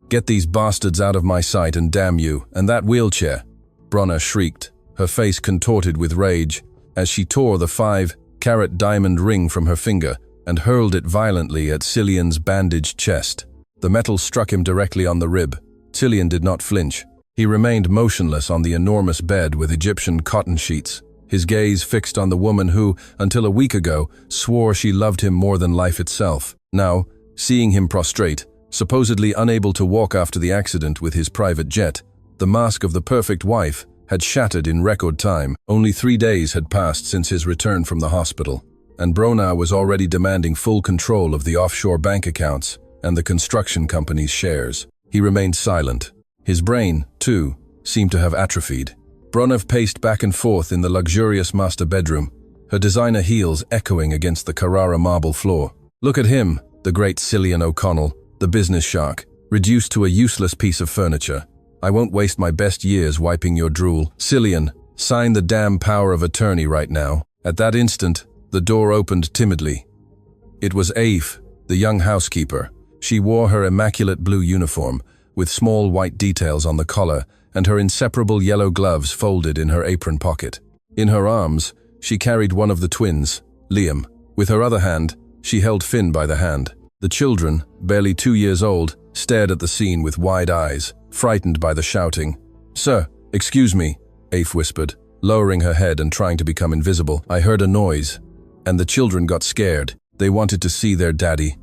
"Get these bastards out of my sight and damn you, and that wheelchair!" Bronna shrieked, her face contorted with rage, as she tore the 5-carat diamond ring from her finger and hurled it violently at Cillian's bandaged chest. The metal struck him directly on the rib. Cillian did not flinch. He remained motionless on the enormous bed with Egyptian cotton sheets, his gaze fixed on the woman who, until a week ago, swore she loved him more than life itself. Now, seeing him prostrate, supposedly unable to walk after the accident with his private jet, the mask of the perfect wife had shattered in record time. Only 3 days had passed since his return from the hospital, and Bronna was already demanding full control of the offshore bank accounts and the construction company's shares. He remained silent. His brain, too, seemed to have atrophied. Bronna paced back and forth in the luxurious master bedroom, her designer heels echoing against the Carrara marble floor. Look at him, the great Cillian O'Connell, the business shark, reduced to a useless piece of furniture. I won't waste my best years wiping your drool. Cillian, sign the damn power of attorney right now. At that instant, the door opened timidly. It was Aif, the young housekeeper. She wore her immaculate blue uniform, with small white details on the collar, and her inseparable yellow gloves folded in her apron pocket. In her arms, she carried one of the twins, Liam. With her other hand, she held Finn by the hand. The children, barely 2 years old, stared at the scene with wide eyes, frightened by the shouting. "Sir, excuse me," Aif whispered, lowering her head and trying to become invisible. "I heard a noise, and the children got scared. They wanted to see their daddy."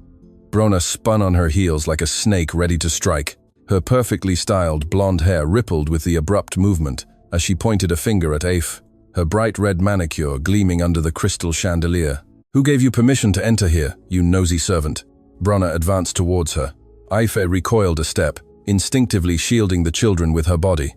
Bronna spun on her heels like a snake ready to strike. Her perfectly styled blonde hair rippled with the abrupt movement as she pointed a finger at Aif, her bright red manicure gleaming under the crystal chandelier. "Who gave you permission to enter here, you nosy servant?" Bronna advanced towards her. Aif recoiled a step, instinctively shielding the children with her body.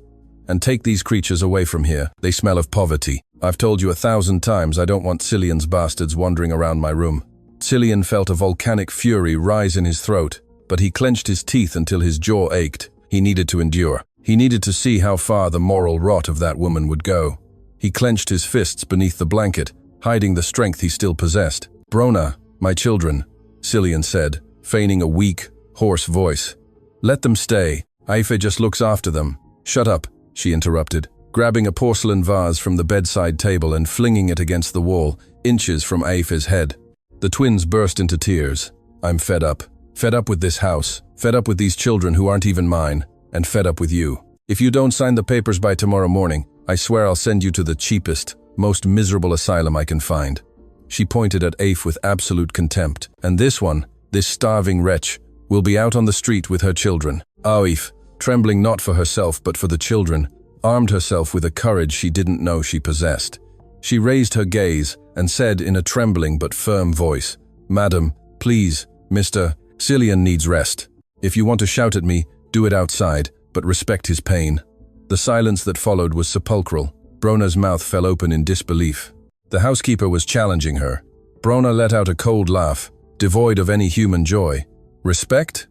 "And take these creatures away from here. They smell of poverty. I've told you 1,000 times I don't want Cillian's bastards wandering around my room." Cillian felt a volcanic fury rise in his throat, but he clenched his teeth until his jaw ached. He needed to endure. He needed to see how far the moral rot of that woman would go. He clenched his fists beneath the blanket, hiding the strength he still possessed. "Bronna, my children," Cillian said, feigning a weak, hoarse voice. "Let them stay. Aif just looks after them." "Shut up," she interrupted, grabbing a porcelain vase from the bedside table and flinging it against the wall, inches from Aif's head. The twins burst into tears. "I'm fed up. Fed up with this house, fed up with these children who aren't even mine, and fed up with you. If you don't sign the papers by tomorrow morning, I swear I'll send you to the cheapest, most miserable asylum I can find." She pointed at Aif with absolute contempt. "And this one, this starving wretch, will be out on the street with her children." Aif, trembling not for herself but for the children, armed herself with a courage she didn't know she possessed. She raised her gaze and said in a trembling but firm voice, "Madam, please, Mr. Cillian needs rest. If you want to shout at me, do it outside, but respect his pain." The silence that followed was sepulchral. Bronna's mouth fell open in disbelief. The housekeeper was challenging her. Bronna let out a cold laugh, devoid of any human joy. "Respect?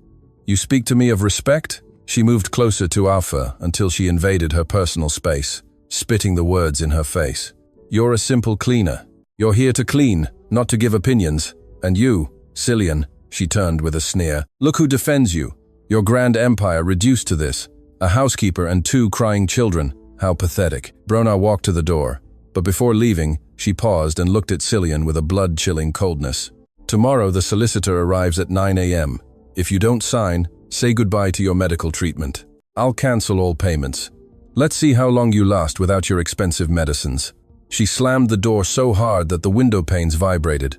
You speak to me of respect?" She moved closer to Alpha until she invaded her personal space, spitting the words in her face. "You're a simple cleaner. You're here to clean, not to give opinions. And you, Cillian," she turned with a sneer, "look who defends you. Your grand empire reduced to this. A housekeeper and 2 crying children. How pathetic." Bronna walked to the door, but before leaving, she paused and looked at Cillian with a blood-chilling coldness. "Tomorrow the solicitor arrives at 9 a.m. If you don't sign, say goodbye to your medical treatment. I'll cancel all payments. Let's see how long you last without your expensive medicines." She slammed the door so hard that the window panes vibrated.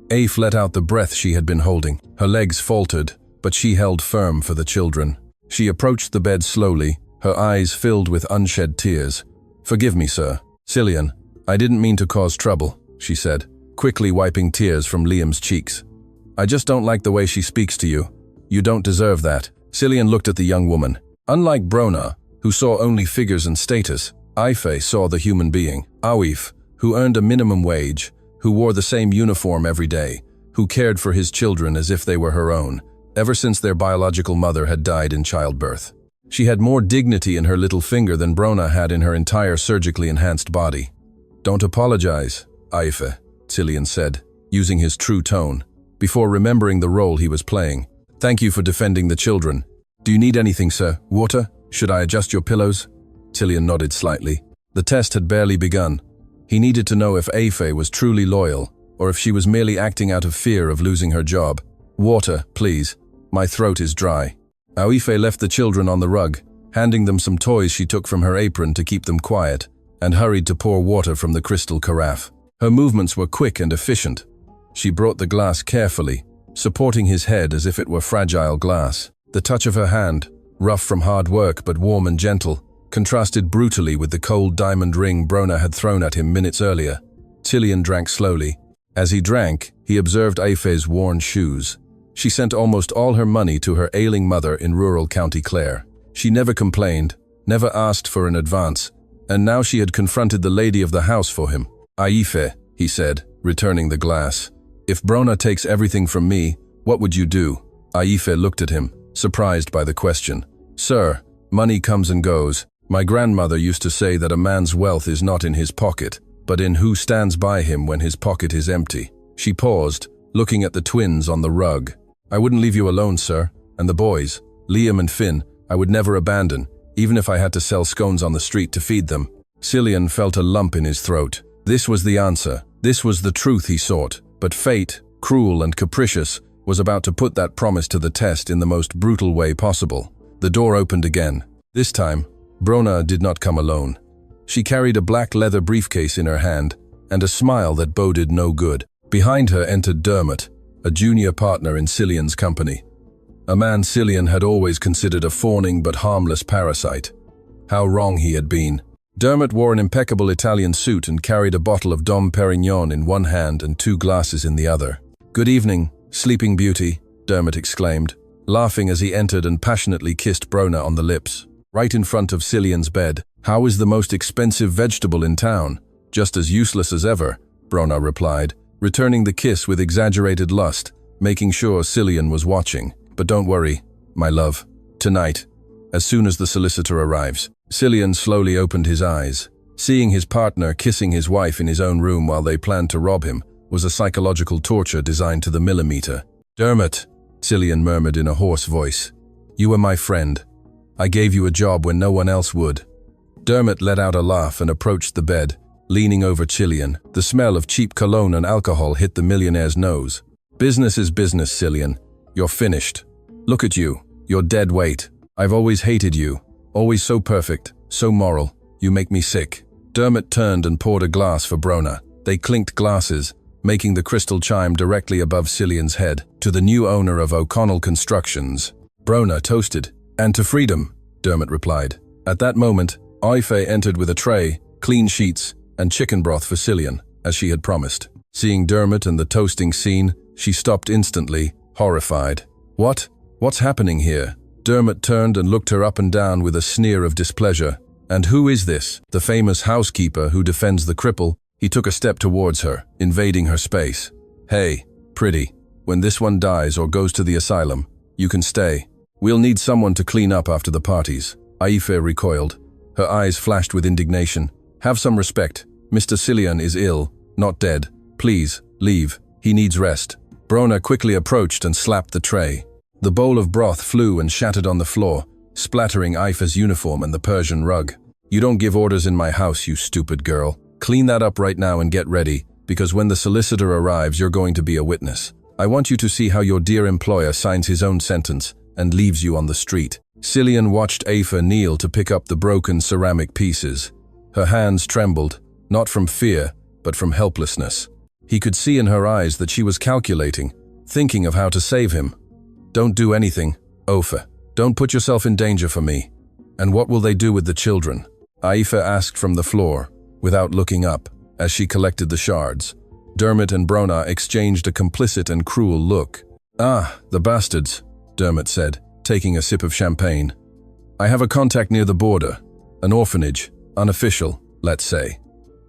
Aif let out the breath she had been holding. Her legs faltered, but she held firm for the children. She approached the bed slowly, her eyes filled with unshed tears. "Forgive me, sir. Cillian, I didn't mean to cause trouble," she said, quickly wiping tears from Liam's cheeks. "I just don't like the way she speaks to you. You don't deserve that." Cillian looked at the young woman. Unlike Bronna, who saw only figures and status, Aif saw the human being. Aif, who earned a minimum wage, who wore the same uniform every day, who cared for his children as if they were her own, ever since their biological mother had died in childbirth. She had more dignity in her little finger than Bronna had in her entire surgically enhanced body. "Don't apologize, Aif," Cillian said, using his true tone, before remembering the role he was playing. "Thank you for defending the children." Do you need anything, sir? Water? Should I adjust your pillows? Cillian nodded slightly. The test had barely begun. He needed to know if Afe was truly loyal, or if she was merely acting out of fear of losing her job. Water, please. My throat is dry. Aoife left the children on the rug, handing them some toys she took from her apron to keep them quiet, and hurried to pour water from the crystal carafe. Her movements were quick and efficient. She brought the glass carefully, supporting his head as if it were fragile glass. The touch of her hand, rough from hard work but warm and gentle, contrasted brutally with the cold diamond ring Brona had thrown at him minutes earlier. Cillian drank slowly. As he drank, he observed Aife's worn shoes. She sent almost all her money to her ailing mother in rural County Clare. She never complained, never asked for an advance, and now she had confronted the lady of the house for him. Aife, he said, returning the glass. If Brona takes everything from me, what would you do? Aife looked at him, surprised by the question. Sir, money comes and goes. My grandmother used to say that a man's wealth is not in his pocket, but in who stands by him when his pocket is empty. She paused, looking at the twins on the rug. I wouldn't leave you alone, sir. And the boys, Liam and Finn, I would never abandon, even if I had to sell scones on the street to feed them. Cillian felt a lump in his throat. This was the answer. This was the truth he sought. But fate, cruel and capricious, was about to put that promise to the test in the most brutal way possible. The door opened again. This time, Brona did not come alone. She carried a black leather briefcase in her hand, and a smile that boded no good. Behind her entered Dermot, a junior partner in Cillian's company. A man Cillian had always considered a fawning but harmless parasite. How wrong he had been. Dermot wore an impeccable Italian suit and carried a bottle of Dom Perignon in one hand and 2 glasses in the other. Good evening, Sleeping Beauty, Dermot exclaimed, laughing as he entered and passionately kissed Brona on the lips. Right in front of Cillian's bed. How is the most expensive vegetable in town? Just as useless as ever, Brona replied, returning the kiss with exaggerated lust, making sure Cillian was watching. But don't worry, my love. Tonight, as soon as the solicitor arrives. Cillian slowly opened his eyes. Seeing his partner kissing his wife in his own room while they planned to rob him was a psychological torture designed to the millimeter. Dermot, Cillian murmured in a hoarse voice. You were my friend. I gave you a job when no one else would. Dermot let out a laugh and approached the bed, leaning over Cillian. The smell of cheap cologne and alcohol hit the millionaire's nose. Business is business, Cillian. You're finished. Look at you. You're dead weight. I've always hated you. Always so perfect, so moral. You make me sick. Dermot turned and poured a glass for Brona. They clinked glasses, making the crystal chime directly above Cillian's head. To the new owner of O'Connell Constructions. Brona toasted. And to freedom, Dermot replied. At that moment, Aife entered with a tray, clean sheets, and chicken broth for Cillian, as she had promised. Seeing Dermot and the toasting scene, she stopped instantly, horrified. What? What's happening here? Dermot turned and looked her up and down with a sneer of displeasure. And who is this? The famous housekeeper who defends the cripple. He took a step towards her, invading her space. Hey, pretty, when this one dies or goes to the asylum, you can stay. We'll need someone to clean up after the parties. Aife recoiled. Her eyes flashed with indignation. Have some respect. Mr. Cillian is ill, not dead. Please, leave. He needs rest. Brona quickly approached and slapped the tray. The bowl of broth flew and shattered on the floor, splattering Aife's uniform and the Persian rug. You don't give orders in my house, you stupid girl. Clean that up right now and get ready, because when the solicitor arrives, you're going to be a witness. I want you to see how your dear employer signs his own sentence and leaves you on the street. Cillian watched Aife kneel to pick up the broken ceramic pieces. Her hands trembled, not from fear, but from helplessness. He could see in her eyes that she was calculating, thinking of how to save him. Don't do anything, Ofa. Don't put yourself in danger for me. And what will they do with the children? Aife asked from the floor, without looking up, as she collected the shards. Dermot and Brona exchanged a complicit and cruel look. Ah, the bastards, Dermot said, taking a sip of champagne. I have a contact near the border, an orphanage, unofficial, let's say.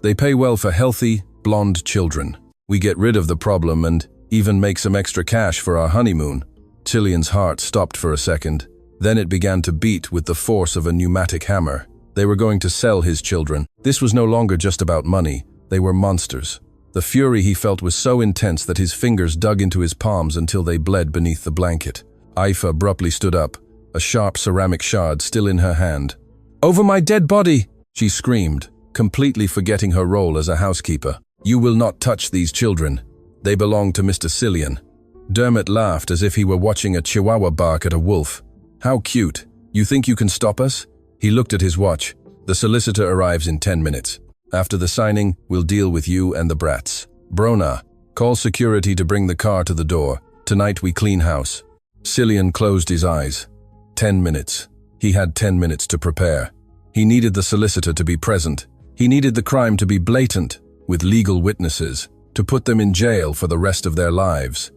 They pay well for healthy, blonde children. We get rid of the problem and even make some extra cash for our honeymoon. Cillian's heart stopped for a second. Then it began to beat with the force of a pneumatic hammer. They were going to sell his children. This was no longer just about money. They were monsters. The fury he felt was so intense that his fingers dug into his palms until they bled beneath the blanket. Aife abruptly stood up, a sharp ceramic shard still in her hand. "Over my dead body!" she screamed, completely forgetting her role as a housekeeper. "You will not touch these children. They belong to Mr. Cillian." Dermot laughed as if he were watching a chihuahua bark at a wolf. "How cute. You think you can stop us?" He looked at his watch. "The solicitor arrives in 10 minutes. After the signing, we'll deal with you and the brats. Brona, call security to bring the car to the door. Tonight we clean house." Cillian closed his eyes. 10 minutes. He had 10 minutes to prepare. He needed the solicitor to be present. He needed the crime to be blatant, with legal witnesses, to put them in jail for the rest of their lives.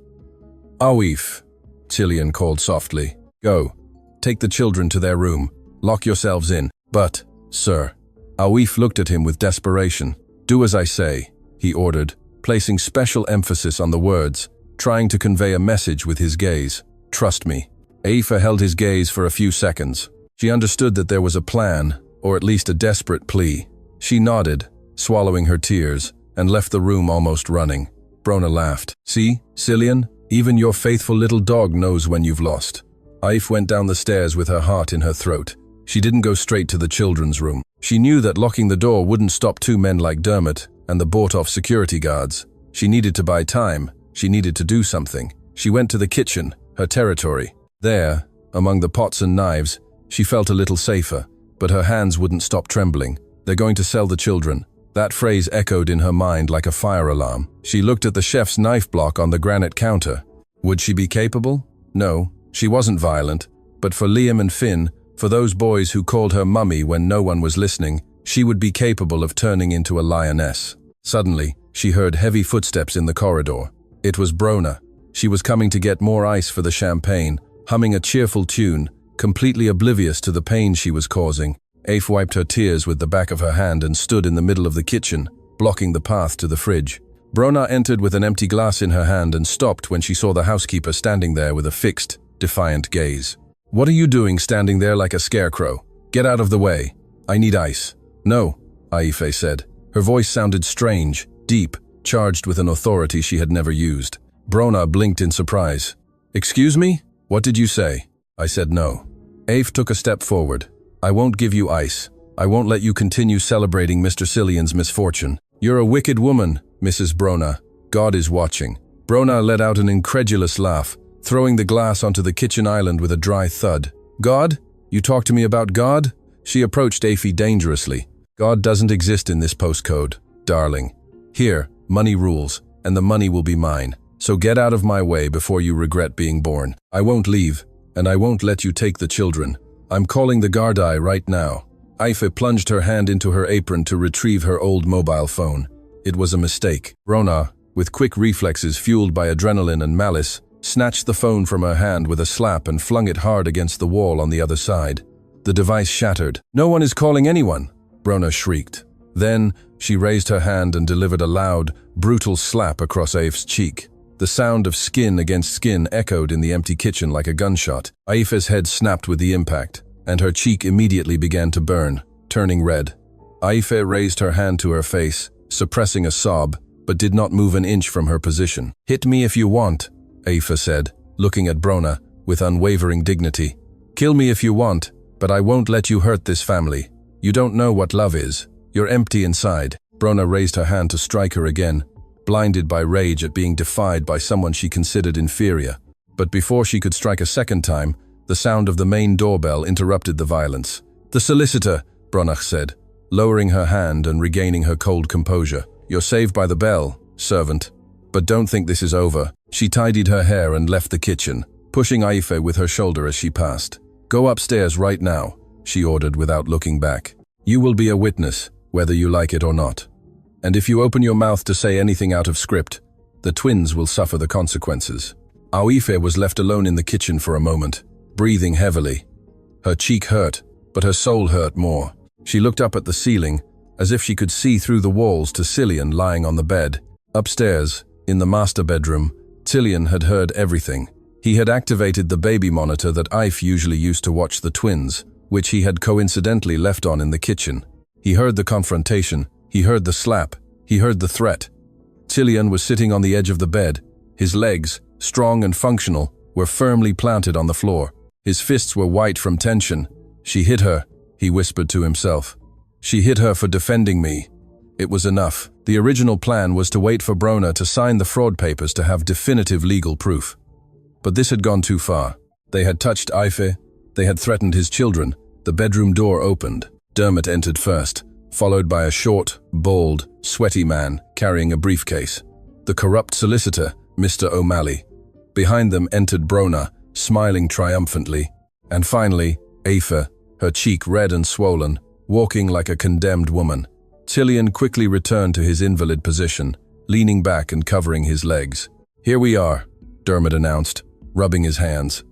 "Awif," Cillian called softly. "Go. Take the children to their room. Lock yourselves in." "But, sir." Awif looked at him with desperation. "Do as I say," he ordered, placing special emphasis on the words, trying to convey a message with his gaze. "Trust me." Aoife held his gaze for a few seconds. She understood that there was a plan, or at least a desperate plea. She nodded, swallowing her tears, and left the room almost running. Brona laughed. "See, Cillian, even your faithful little dog knows when you've lost." Aoife went down the stairs with her heart in her throat. She didn't go straight to the children's room. She knew that locking the door wouldn't stop two men like Dermot and the bought-off security guards. She needed to buy time. She needed to do something. She went to the kitchen, her territory. There, among the pots and knives, she felt a little safer, but her hands wouldn't stop trembling. "They're going to sell the children." That phrase echoed in her mind like a fire alarm. She looked at the chef's knife block on the granite counter. Would she be capable? No, she wasn't violent, but for Liam and Finn, for those boys who called her mummy when no one was listening, she would be capable of turning into a lioness. Suddenly, she heard heavy footsteps in the corridor. It was Brona. She was coming to get more ice for the champagne, humming a cheerful tune, completely oblivious to the pain she was causing. Aoife wiped her tears with the back of her hand and stood in the middle of the kitchen, blocking the path to the fridge. Brona entered with an empty glass in her hand and stopped when she saw the housekeeper standing there with a fixed, defiant gaze. "What are you doing standing there like a scarecrow? Get out of the way. I need ice." "No," Aoife said. Her voice sounded strange, deep, charged with an authority she had never used. Brona blinked in surprise. "Excuse me? What did you say?" "I said no." Aoife took a step forward. "I won't give you ice. I won't let you continue celebrating Mr. Cillian's misfortune. You're a wicked woman, Mrs. Brona. God is watching." Brona let out an incredulous laugh, throwing the glass onto the kitchen island with a dry thud. "God? You talk to me about God?" She approached Aoife dangerously. "God doesn't exist in this postcode, darling. Here, money rules, and the money will be mine. So get out of my way before you regret being born. I won't leave, and I won't let you take the children. I'm calling the Gardaí right now." Aoife plunged her hand into her apron to retrieve her old mobile phone. It was a mistake. Brona, with quick reflexes fueled by adrenaline and malice, snatched the phone from her hand with a slap and flung it hard against the wall on the other side. The device shattered. "No one is calling anyone!" Brona shrieked. Then, she raised her hand and delivered a loud, brutal slap across Aoife's cheek. The sound of skin against skin echoed in the empty kitchen like a gunshot. Aoife's head snapped with the impact, and her cheek immediately began to burn, turning red. Aoife raised her hand to her face, suppressing a sob, but did not move an inch from her position. "Hit me if you want," Aoife said, looking at Brona with unwavering dignity. "Kill me if you want, but I won't let you hurt this family. You don't know what love is. You're empty inside." Brona raised her hand to strike her again, blinded by rage at being defied by someone she considered inferior. But before she could strike a second time, the sound of the main doorbell interrupted the violence. "The solicitor," Brona said, lowering her hand and regaining her cold composure. "You're saved by the bell, servant. But don't think this is over." She tidied her hair and left the kitchen, pushing Aoife with her shoulder as she passed. "Go upstairs right now," she ordered without looking back. "You will be a witness, whether you like it or not. And if you open your mouth to say anything out of script, the twins will suffer the consequences." Aoife was left alone in the kitchen for a moment, breathing heavily. Her cheek hurt, but her soul hurt more. She looked up at the ceiling, as if she could see through the walls to Cillian lying on the bed. Upstairs, in the master bedroom, Cillian had heard everything. He had activated the baby monitor that Aoife usually used to watch the twins, which he had coincidentally left on in the kitchen. He heard the confrontation, he heard the slap, he heard the threat. Cillian was sitting on the edge of the bed. His legs, strong and functional, were firmly planted on the floor. His fists were white from tension. She hit her, he whispered to himself. She hit her for defending me. It was enough. The original plan was to wait for Brona to sign the fraud papers to have definitive legal proof. But this had gone too far. They had touched Ife. They had threatened his children. The bedroom door opened. Dermot entered first, followed by a short, bald, sweaty man carrying a briefcase. The corrupt solicitor, Mr. O'Malley. Behind them entered Brona, smiling triumphantly. And finally, Aoife, her cheek red and swollen, walking like a condemned woman. Cillian quickly returned to his invalid position, leaning back and covering his legs. "Here we are," Dermot announced, rubbing his hands.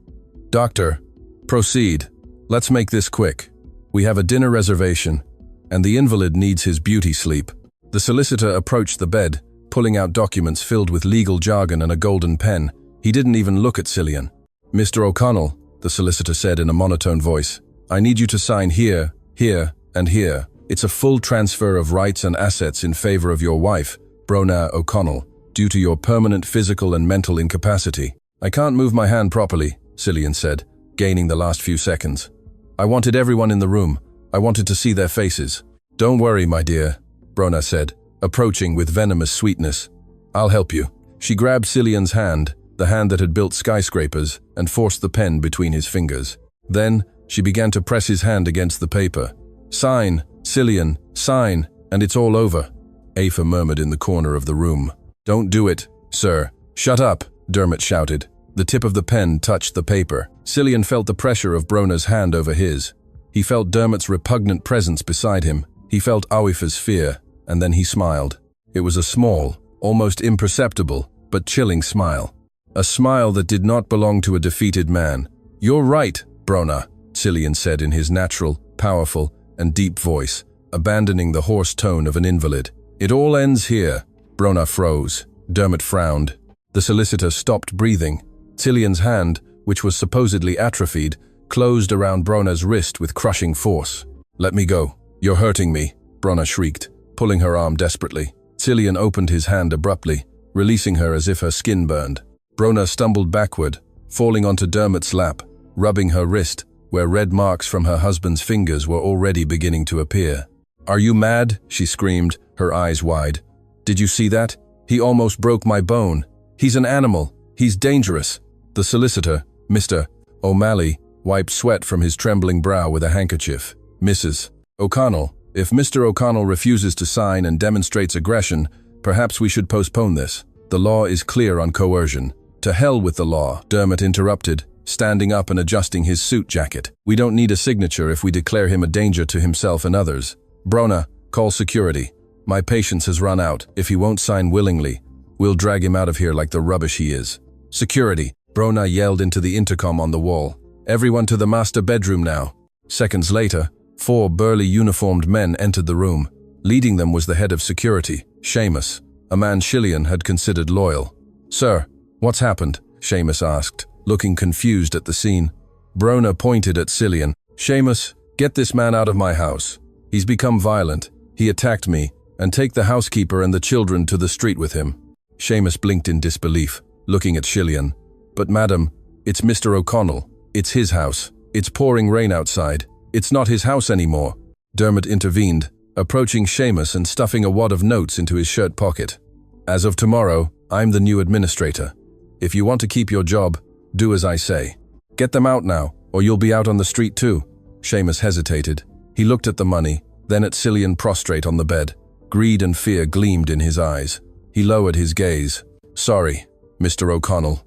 "Doctor, proceed. Let's make this quick. We have a dinner reservation, and the invalid needs his beauty sleep." The solicitor approached the bed, pulling out documents filled with legal jargon and a golden pen. He didn't even look at Cillian. "Mr. O'Connell," the solicitor said in a monotone voice, "I need you to sign here, here, and here. It's a full transfer of rights and assets in favor of your wife, Brona O'Connell, due to your permanent physical and mental incapacity." "I can't move my hand properly," Cillian said, gaining the last few seconds. "I wanted everyone in the room. I wanted to see their faces." "Don't worry, my dear," Brona said, approaching with venomous sweetness. "I'll help you." She grabbed Cillian's hand, the hand that had built skyscrapers, and forced the pen between his fingers. Then, she began to press his hand against the paper. "Sign, Cillian, sign, and it's all over," Aoife murmured in the corner of the room. "Don't do it, sir." "Shut up," Dermot shouted. The tip of the pen touched the paper. Cillian felt the pressure of Brona's hand over his. He felt Dermot's repugnant presence beside him. He felt Aoife's fear, and then he smiled. It was a small, almost imperceptible, but chilling smile. A smile that did not belong to a defeated man. "You're right, Brona," Cillian said in his natural, powerful, and deep voice, abandoning the hoarse tone of an invalid. "It all ends here." Brona froze. Dermot frowned. The solicitor stopped breathing. Cillian's hand, which was supposedly atrophied, closed around Brona's wrist with crushing force. "Let me go. You're hurting me," Brona shrieked, pulling her arm desperately. Cillian opened his hand abruptly, releasing her as if her skin burned. Brona stumbled backward, falling onto Dermot's lap, rubbing her wrist, where red marks from her husband's fingers were already beginning to appear. "Are you mad?" she screamed, her eyes wide. "Did you see that? He almost broke my bone. He's an animal. He's dangerous." The solicitor, Mr. O'Malley, wiped sweat from his trembling brow with a handkerchief. "Mrs. O'Connell, if Mr. O'Connell refuses to sign and demonstrates aggression, perhaps we should postpone this. The law is clear on coercion." "To hell with the law," Dermot interrupted, standing up and adjusting his suit jacket. "We don't need a signature if we declare him a danger to himself and others. Brona, call security. My patience has run out. If he won't sign willingly, we'll drag him out of here like the rubbish he is." "Security," Brona yelled into the intercom on the wall. "Everyone to the master bedroom now." Seconds later, 4 burly uniformed men entered the room. Leading them was the head of security, Seamus, a man Cillian had considered loyal. "Sir, what's happened?" Seamus asked, looking confused at the scene. Brona pointed at Cillian. "Seamus, get this man out of my house. He's become violent. He attacked me, and take the housekeeper and the children to the street with him." Seamus blinked in disbelief, looking at Cillian. "But madam, it's Mr. O'Connell. It's his house. It's pouring rain outside. It's not his house anymore." Dermot intervened, approaching Seamus and stuffing a wad of notes into his shirt pocket. "As of tomorrow, I'm the new administrator. If you want to keep your job, do as I say. Get them out now, or you'll be out on the street too." Seamus hesitated. He looked at the money, then at Cillian prostrate on the bed. Greed and fear gleamed in his eyes. He lowered his gaze. "Sorry, Mr. O'Connell,"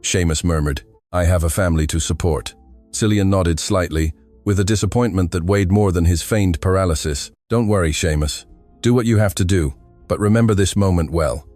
Seamus murmured. "I have a family to support." Cillian nodded slightly, with a disappointment that weighed more than his feigned paralysis. "Don't worry, Seamus. Do what you have to do, but remember this moment well."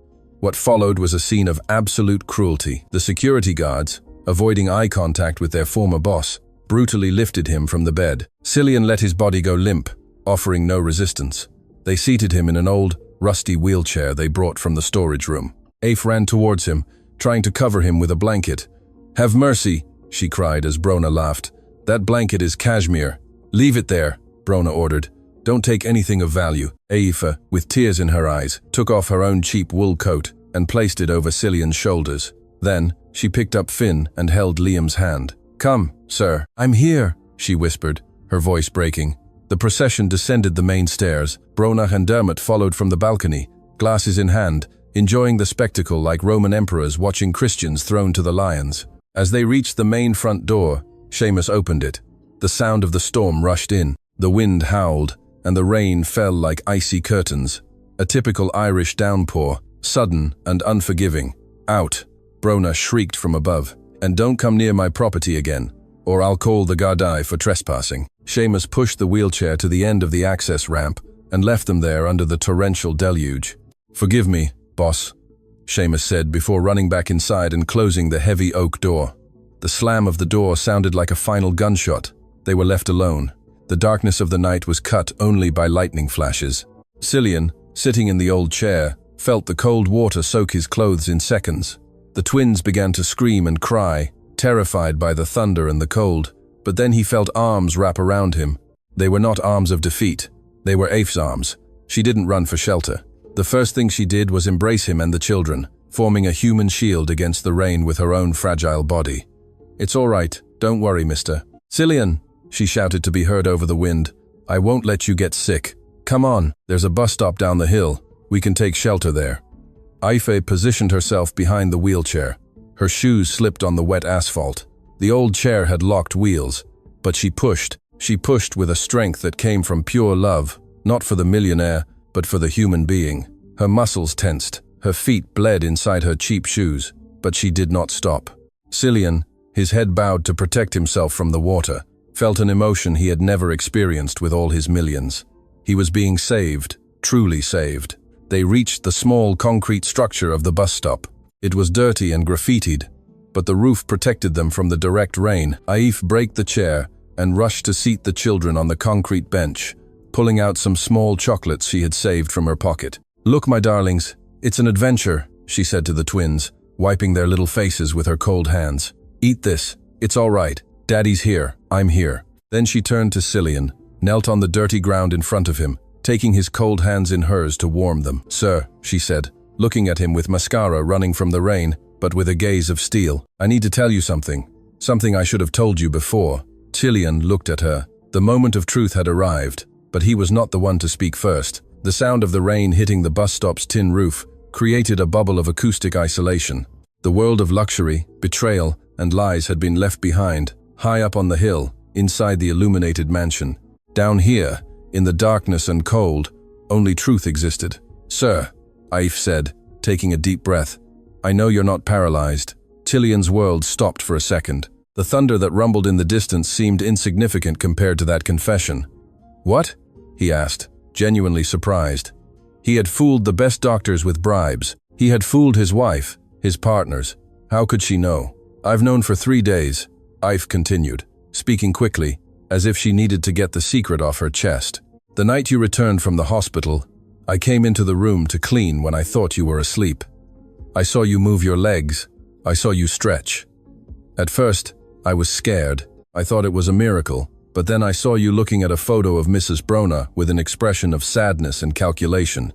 What followed was a scene of absolute cruelty. The security guards, avoiding eye contact with their former boss, brutally lifted him from the bed. Cillian let his body go limp, offering no resistance. They seated him in an old, rusty wheelchair they brought from the storage room. Aoife ran towards him, trying to cover him with a blanket. "Have mercy," she cried as Brona laughed. "That blanket is cashmere. Leave it there," Brona ordered. "Don't take anything of value." Aoife, with tears in her eyes, took off her own cheap wool coat and placed it over Cillian's shoulders. Then, she picked up Finn and held Liam's hand. "Come, sir, I'm here," she whispered, her voice breaking. The procession descended the main stairs. Bronagh and Dermot followed from the balcony, glasses in hand, enjoying the spectacle like Roman emperors watching Christians thrown to the lions. As they reached the main front door, Seamus opened it. The sound of the storm rushed in. The wind howled, and the rain fell like icy curtains. A typical Irish downpour, sudden and unforgiving. "Out," Bronagh shrieked from above. "And don't come near my property again, or I'll call the Gardaí for trespassing." Seamus pushed the wheelchair to the end of the access ramp and left them there under the torrential deluge. "Forgive me, boss," Seamus said before running back inside and closing the heavy oak door. The slam of the door sounded like a final gunshot. They were left alone. The darkness of the night was cut only by lightning flashes. Cillian, sitting in the old chair, felt the cold water soak his clothes in seconds. The twins began to scream and cry, terrified by the thunder and the cold, but then he felt arms wrap around him. They were not arms of defeat. They were Aif's arms. She didn't run for shelter. The first thing she did was embrace him and the children, forming a human shield against the rain with her own fragile body. "It's all right. Don't worry, mister." "Cillian," she shouted to be heard over the wind, "I won't let you get sick. Come on, there's a bus stop down the hill. We can take shelter there." Aif positioned herself behind the wheelchair. Her shoes slipped on the wet asphalt. The old chair had locked wheels, but she pushed. She pushed with a strength that came from pure love, not for the millionaire, but for the human being. Her muscles tensed. Her feet bled inside her cheap shoes, but she did not stop. Cillian, his head bowed to protect himself from the water, felt an emotion he had never experienced with all his millions. He was being saved, truly saved. They reached the small concrete structure of the bus stop. It was dirty and graffitied, but the roof protected them from the direct rain. Aif braked the chair and rushed to seat the children on the concrete bench, pulling out some small chocolates she had saved from her pocket. "Look, my darlings, it's an adventure," she said to the twins, wiping their little faces with her cold hands. "Eat this. It's all right. Daddy's here. I'm here." Then she turned to Cillian, knelt on the dirty ground in front of him, taking his cold hands in hers to warm them. "Sir," she said, looking at him with mascara running from the rain, but with a gaze of steel. "I need to tell you something. Something I should have told you before." Cillian looked at her. The moment of truth had arrived, but he was not the one to speak first. The sound of the rain hitting the bus stop's tin roof created a bubble of acoustic isolation. The world of luxury, betrayal, and lies had been left behind, high up on the hill, inside the illuminated mansion. Down here, in the darkness and cold, only truth existed. "Sir," Aif said, taking a deep breath, "I know you're not paralyzed." Cillian's world stopped for a second. The thunder that rumbled in the distance seemed insignificant compared to that confession. "What?" he asked, genuinely surprised. He had fooled the best doctors with bribes. He had fooled his wife, his partners. How could she know? "I've known for 3 days, Aif continued, speaking quickly, as if she needed to get the secret off her chest. "The night you returned from the hospital, I came into the room to clean when I thought you were asleep. I saw you move your legs. I saw you stretch. At first, I was scared. I thought it was a miracle, but then I saw you looking at a photo of Mrs. Bronagh with an expression of sadness and calculation."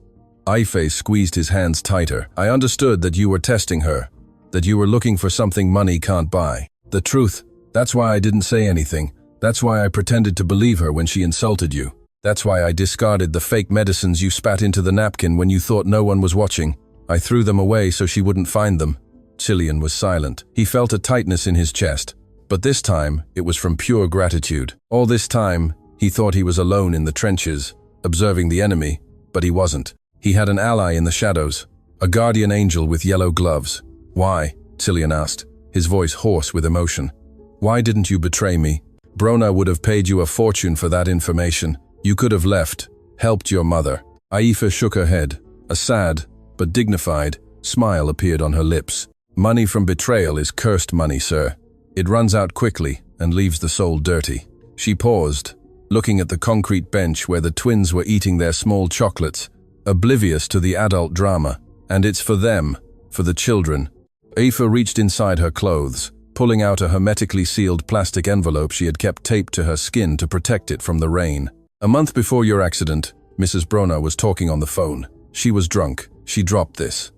Aif squeezed his hands tighter. "I understood that you were testing her, that you were looking for something money can't buy. The truth. That's why I didn't say anything. That's why I pretended to believe her when she insulted you. That's why I discarded the fake medicines you spat into the napkin when you thought no one was watching. I threw them away so she wouldn't find them." Cillian was silent. He felt a tightness in his chest, but this time it was from pure gratitude. All this time, he thought he was alone in the trenches, observing the enemy, but he wasn't. He had an ally in the shadows, a guardian angel with yellow gloves. "Why?" Cillian asked, his voice hoarse with emotion. "Why didn't you betray me? Bronagh would have paid you a fortune for that information. You could have left, helped your mother." Aif shook her head. A sad, but dignified, smile appeared on her lips. "Money from betrayal is cursed money, sir. It runs out quickly and leaves the soul dirty." She paused, looking at the concrete bench where the twins were eating their small chocolates, oblivious to the adult drama. "And it's for them, for the children." Aif reached inside her clothes, pulling out a hermetically sealed plastic envelope she had kept taped to her skin to protect it from the rain. "A month before your accident, Mrs. Bronagh was talking on the phone. She was drunk. She dropped this."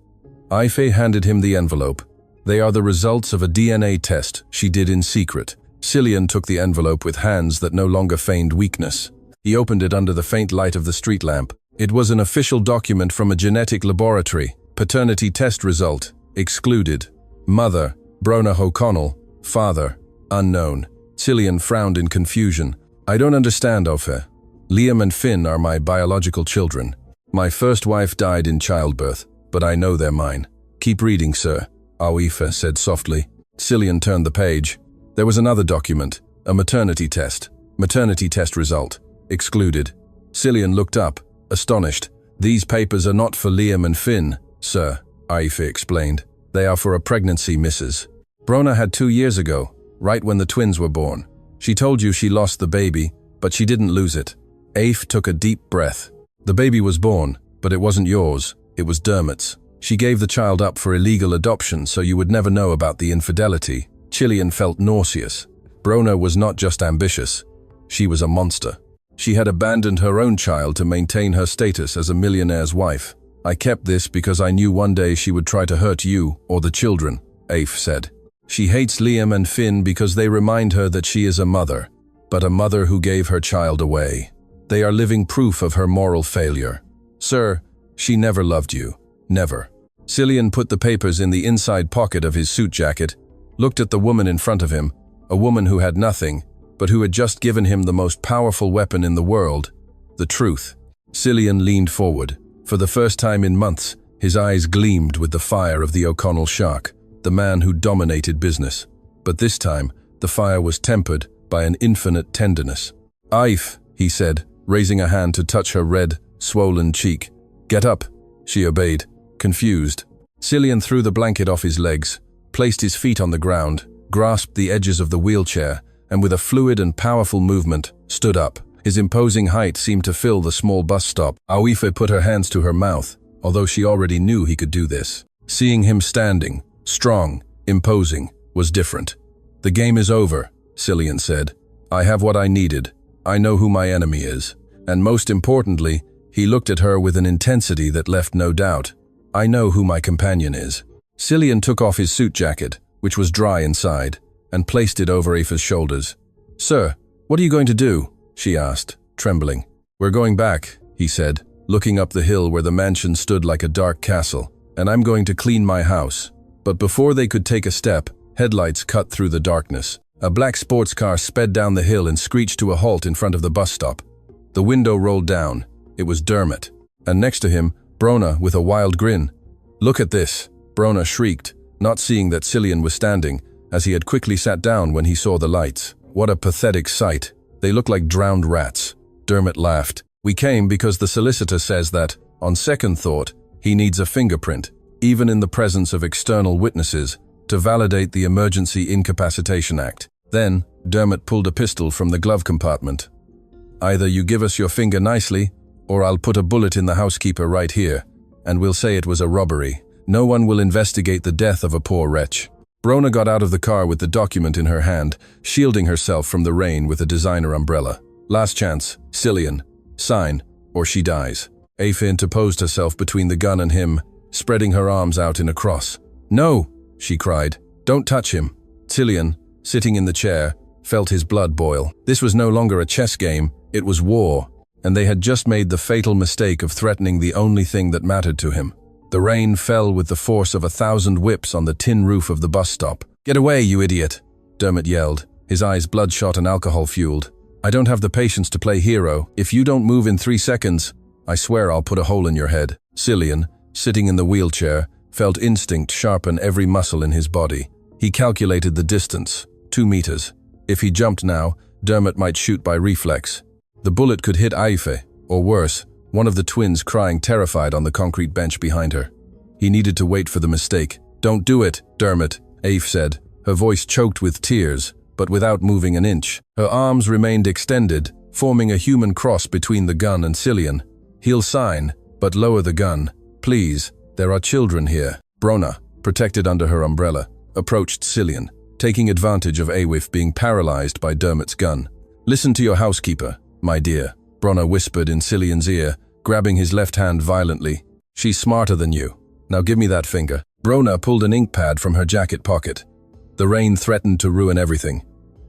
Aif handed him the envelope. "They are the results of a DNA test she did in secret. Cillian took the envelope with hands that no longer feigned weakness. He opened it under the faint light of the street lamp. It was an official document from a genetic laboratory. Paternity test result. Excluded. Mother, Brona O'Connell. Father, unknown. Cillian frowned in confusion. I don't understand, Ofe. Liam and Finn are my biological children. My first wife died in childbirth, but I know they're mine. Keep reading, sir, Aoife said softly. Cillian turned the page. There was another document, a maternity test. Maternity test result. Excluded. Cillian looked up, astonished. These papers are not for Liam and Finn, sir, Aoife explained. They are for a pregnancy, Mrs. Brona had 2 years ago, right when the twins were born. She told you she lost the baby, but she didn't lose it. Aoife took a deep breath. The baby was born, but it wasn't yours, it was Dermot's. She gave the child up for illegal adoption so you would never know about the infidelity. Cillian felt nauseous. Brona was not just ambitious, she was a monster. She had abandoned her own child to maintain her status as a millionaire's wife. I kept this because I knew one day she would try to hurt you or the children, Aoife said. She hates Liam and Finn because they remind her that she is a mother, but a mother who gave her child away. They are living proof of her moral failure. Sir, she never loved you. Never. Cillian put the papers in the inside pocket of his suit jacket, looked at the woman in front of him, a woman who had nothing, but who had just given him the most powerful weapon in the world, the truth. Cillian leaned forward. For the first time in months, his eyes gleamed with the fire of the O'Connell shark, the man who dominated business. But this time, the fire was tempered by an infinite tenderness. Aoife, he said, raising a hand to touch her red, swollen cheek. Get up, she obeyed, confused. Cillian threw the blanket off his legs, placed his feet on the ground, grasped the edges of the wheelchair, and with a fluid and powerful movement, stood up. His imposing height seemed to fill the small bus stop. Aoife put her hands to her mouth, although she already knew he could do this. Seeing him standing, strong, imposing, was different. The game is over, Cillian said. I have what I needed. I know who my enemy is. And most importantly, he looked at her with an intensity that left no doubt. I know who my companion is. Cillian took off his suit jacket, which was dry inside, and placed it over Aoife's shoulders. Sir, what are you going to do? She asked, trembling. We're going back, he said, looking up the hill where the mansion stood like a dark castle, and I'm going to clean my house. But before they could take a step, headlights cut through the darkness. A black sports car sped down the hill and screeched to a halt in front of the bus stop. The window rolled down. It was Dermot. And next to him, Brona with a wild grin. Look at this, Brona shrieked, not seeing that Cillian was standing, as he had quickly sat down when he saw the lights. What a pathetic sight. They look like drowned rats. Dermot laughed. We came because the solicitor says that, on second thought, he needs a fingerprint, even in the presence of external witnesses, to validate the Emergency Incapacitation Act. Then, Dermot pulled a pistol from the glove compartment. Either you give us your finger nicely, or I'll put a bullet in the housekeeper right here, and we'll say it was a robbery. No one will investigate the death of a poor wretch. Brona got out of the car with the document in her hand, shielding herself from the rain with a designer umbrella. Last chance, Cillian. Sign, or she dies. Aoife interposed herself between the gun and him, spreading her arms out in a cross. No, she cried. Don't touch him. Cillian, sitting in the chair, felt his blood boil. This was no longer a chess game, it was war, and they had just made the fatal mistake of threatening the only thing that mattered to him. The rain fell with the force of 1,000 whips on the tin roof of the bus stop. Get away, you idiot, Dermot yelled, his eyes bloodshot and alcohol-fueled. I don't have the patience to play hero. If you don't move in 3 seconds, I swear I'll put a hole in your head. Cillian, sitting in the wheelchair, felt instinct sharpen every muscle in his body. He calculated the distance, 2 meters. If he jumped now, Dermot might shoot by reflex. The bullet could hit Aoife, or worse, one of the twins crying terrified on the concrete bench behind her. He needed to wait for the mistake. Don't do it, Dermot, Aoife said, her voice choked with tears, but without moving an inch. Her arms remained extended, forming a human cross between the gun and Cillian. He'll sign, but lower the gun. Please, there are children here. Brona, protected under her umbrella, approached Cillian, taking advantage of Aoife being paralyzed by Dermot's gun. Listen to your housekeeper, my dear, Brona whispered in Cillian's ear, grabbing his left hand violently. She's smarter than you. Now give me that finger. Brona pulled an ink pad from her jacket pocket. The rain threatened to ruin everything.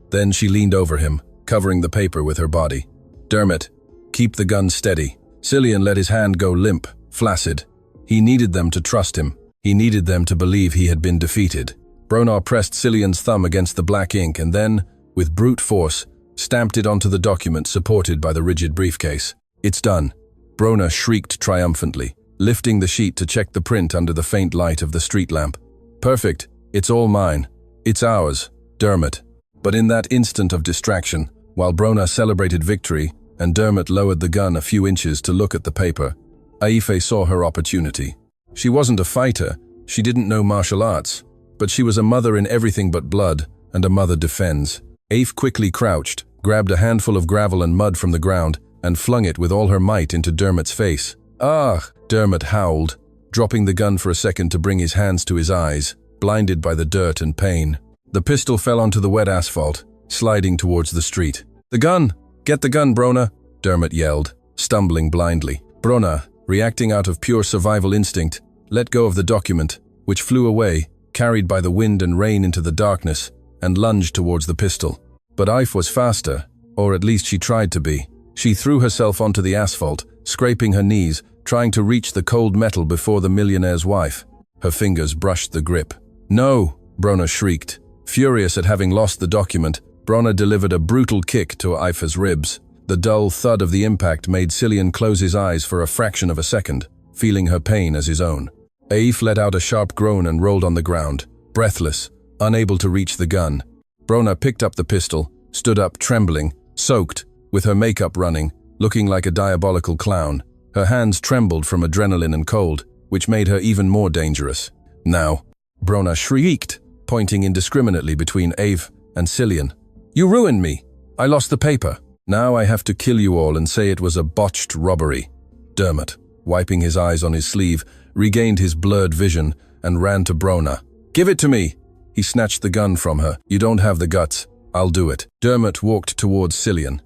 Then she leaned over him, covering the paper with her body. "Dermot, keep the gun steady." Cillian let his hand go limp, flaccid. He needed them to trust him. He needed them to believe he had been defeated. Brona pressed Cillian's thumb against the black ink and then, with brute force, stamped it onto the document supported by the rigid briefcase. "It's done." Brona shrieked triumphantly, lifting the sheet to check the print under the faint light of the street lamp. "Perfect. It's all mine. It's ours, Dermot." But in that instant of distraction, while Brona celebrated victory and Dermot lowered the gun a few inches to look at the paper, Aife saw her opportunity. She wasn't a fighter, she didn't know martial arts, but she was a mother in everything but blood, and a mother defends. Aife quickly crouched, grabbed a handful of gravel and mud from the ground, and flung it with all her might into Dermot's face. "Ah!" Dermot howled, dropping the gun for a second to bring his hands to his eyes, blinded by the dirt and pain. The pistol fell onto the wet asphalt, sliding towards the street. "The gun! Get the gun, Brona!" Dermot yelled, stumbling blindly. Brona, reacting out of pure survival instinct, let go of the document, which flew away, carried by the wind and rain into the darkness, and lunged towards the pistol. But Aife was faster, or at least she tried to be. She threw herself onto the asphalt, scraping her knees, trying to reach the cold metal before the millionaire's wife. Her fingers brushed the grip. "No!" Brona shrieked. Furious at having lost the document, Brona delivered a brutal kick to Aife's ribs. The dull thud of the impact made Cillian close his eyes for a fraction of a second, feeling her pain as his own. Aife let out a sharp groan and rolled on the ground, breathless, unable to reach the gun. Brona picked up the pistol, stood up trembling, soaked, with her makeup running, looking like a diabolical clown. Her hands trembled from adrenaline and cold, which made her even more dangerous. "Now!" Brona shrieked, pointing indiscriminately between Aife and Cillian. "You ruined me! I lost the paper. Now I have to kill you all and say it was a botched robbery." Dermot, wiping his eyes on his sleeve, regained his blurred vision and ran to Brona. "Give it to me!" He snatched the gun from her. "You don't have the guts. I'll do it." Dermot walked towards Cillian.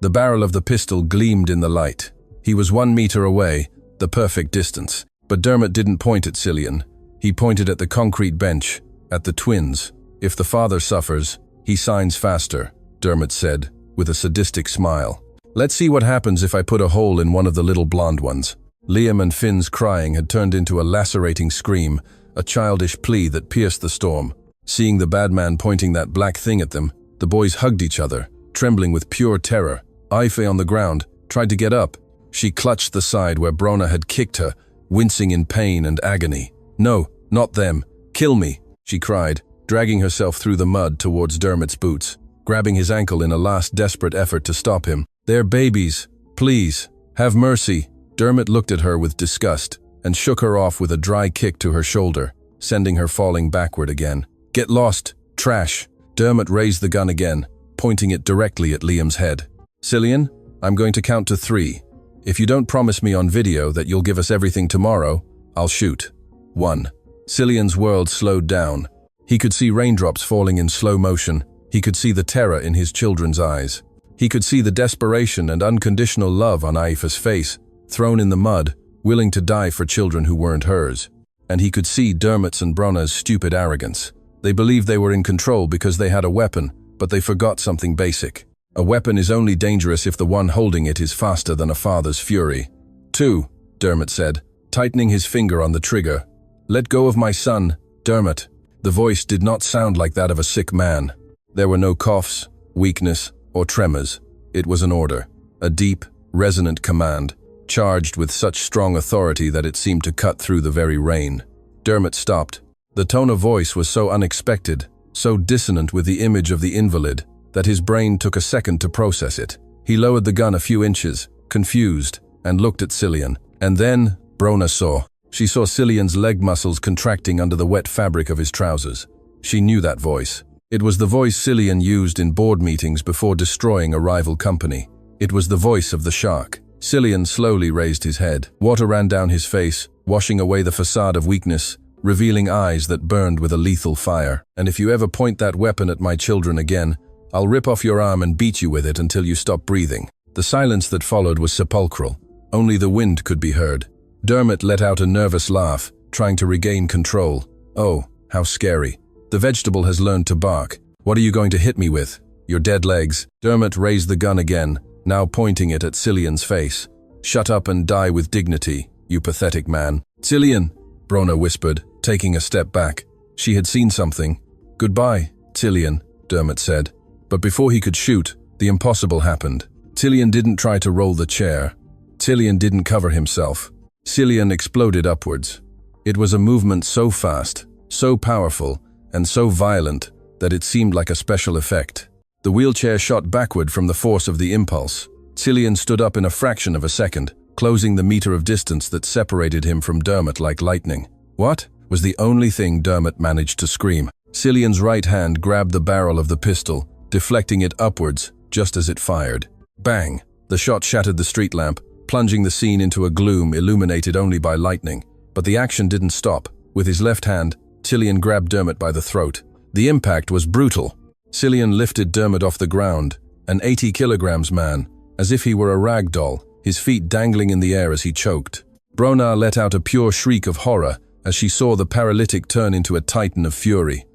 The barrel of the pistol gleamed in the light. He was 1 meter away, the perfect distance. But Dermot didn't point at Cillian. He pointed at the concrete bench, at the twins. "If the father suffers, he signs faster," Dermot said, with a sadistic smile. "Let's see what happens if I put a hole in one of the little blonde ones." Liam and Finn's crying had turned into a lacerating scream, a childish plea that pierced the storm. Seeing the bad man pointing that black thing at them, the boys hugged each other, trembling with pure terror. Aife, on the ground, tried to get up. She clutched the side where Brona had kicked her, wincing in pain and agony. "No, not them. Kill me," she cried, dragging herself through the mud towards Dermot's boots, grabbing his ankle in a last desperate effort to stop him. "They're babies. Please, have mercy." Dermot looked at her with disgust and shook her off with a dry kick to her shoulder, sending her falling backward again. "Get lost, trash." Dermot raised the gun again, pointing it directly at Liam's head. "Cillian, I'm going to count to 3. If you don't promise me on video that you'll give us everything tomorrow, I'll shoot. 1. Cillian's world slowed down. He could see raindrops falling in slow motion. He could see the terror in his children's eyes. He could see the desperation and unconditional love on Aife's face, thrown in the mud, willing to die for children who weren't hers. And he could see Dermot's and Brona's stupid arrogance. They believed they were in control because they had a weapon, but they forgot something basic. A weapon is only dangerous if the one holding it is faster than a father's fury. 2, Dermot said, tightening his finger on the trigger. "Let go of my son, Dermot." The voice did not sound like that of a sick man. There were no coughs, weakness, or tremors. It was an order, a deep, resonant command, charged with such strong authority that it seemed to cut through the very rain. Dermot stopped. The tone of voice was so unexpected, so dissonant with the image of the invalid, that his brain took a second to process it. He lowered the gun a few inches, confused, and looked at Cillian. And then, Brona saw. She saw Cillian's leg muscles contracting under the wet fabric of his trousers. She knew that voice. It was the voice Cillian used in board meetings before destroying a rival company. It was the voice of the shark. Cillian slowly raised his head. Water ran down his face, washing away the facade of weakness, revealing eyes that burned with a lethal fire. "And if you ever point that weapon at my children again, I'll rip off your arm and beat you with it until you stop breathing." The silence that followed was sepulchral. Only the wind could be heard. Dermot let out a nervous laugh, trying to regain control. "Oh, how scary. The vegetable has learned to bark. What are you going to hit me with?" Your dead legs. Dermot raised the gun again, now pointing it at Cillian's face. Shut up and die with dignity, you pathetic man. Cillian, Brona whispered, taking a step back. She had seen something. Goodbye, Cillian, Dermot said. But before he could shoot, the impossible happened. Cillian didn't try to roll the chair. Cillian didn't cover himself. Cillian exploded upwards. It was a movement so fast, so powerful, and so violent that it seemed like a special effect. The wheelchair shot backward from the force of the impulse. Cillian stood up in a fraction of a second, closing the meter of distance that separated him from Dermot like lightning. What? Was the only thing Dermot managed to scream. Cillian's right hand grabbed the barrel of the pistol, deflecting it upwards just as it fired. Bang! The shot shattered the street lamp, plunging the scene into a gloom illuminated only by lightning. But the action didn't stop. With his left hand, Cillian grabbed Dermot by the throat. The impact was brutal. Cillian lifted Dermot off the ground, an 80 kilograms man, as if he were a rag doll, his feet dangling in the air as he choked. Brona let out a pure shriek of horror as she saw the paralytic turn into a titan of fury.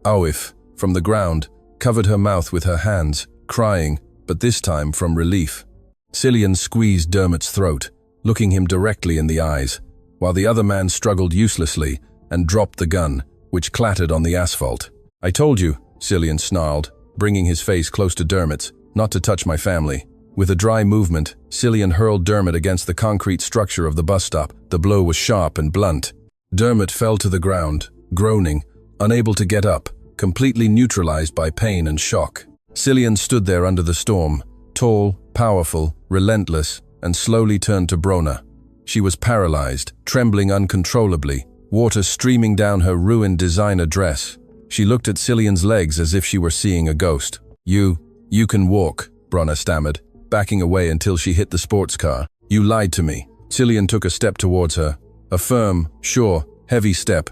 Awif, from the ground, covered her mouth with her hands, crying, but this time from relief. Cillian squeezed Dermot's throat, looking him directly in the eyes, while the other man struggled uselessly and dropped the gun, which clattered on the asphalt. I told you, Cillian snarled, bringing his face close to Dermot's, not to touch my family. With a dry movement, Cillian hurled Dermot against the concrete structure of the bus stop. The blow was sharp and blunt. Dermot fell to the ground, groaning, unable to get up, completely neutralized by pain and shock. Cillian stood there under the storm, tall, powerful, relentless, and slowly turned to Brona. She was paralyzed, trembling uncontrollably, water streaming down her ruined designer dress. She looked at Cillian's legs as if she were seeing a ghost. You can walk, Brona stammered, backing away until she hit the sports car. You lied to me. Cillian took a step towards her. A firm, sure, heavy step.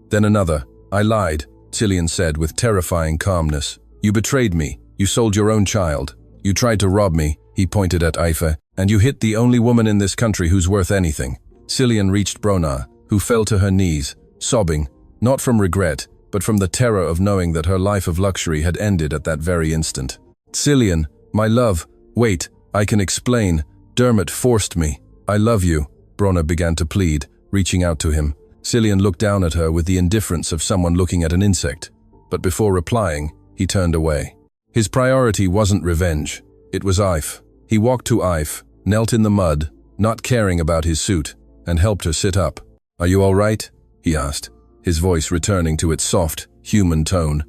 Then another. I lied, Cillian said with terrifying calmness. You betrayed me. You sold your own child. You tried to rob me, he pointed at Aoife, and you hit the only woman in this country who's worth anything. Cillian reached Brona, who fell to her knees, sobbing, not from regret, but from the terror of knowing that her life of luxury had ended at that very instant. Cillian, my love, wait, I can explain. Dermot forced me. I love you, Brona began to plead, reaching out to him. Cillian looked down at her with the indifference of someone looking at an insect, but before replying, he turned away. His priority wasn't revenge. It was Aoife. He walked to Aoife, knelt in the mud, not caring about his suit, and helped her sit up. Are you all right? He asked, his voice returning to its soft, human tone.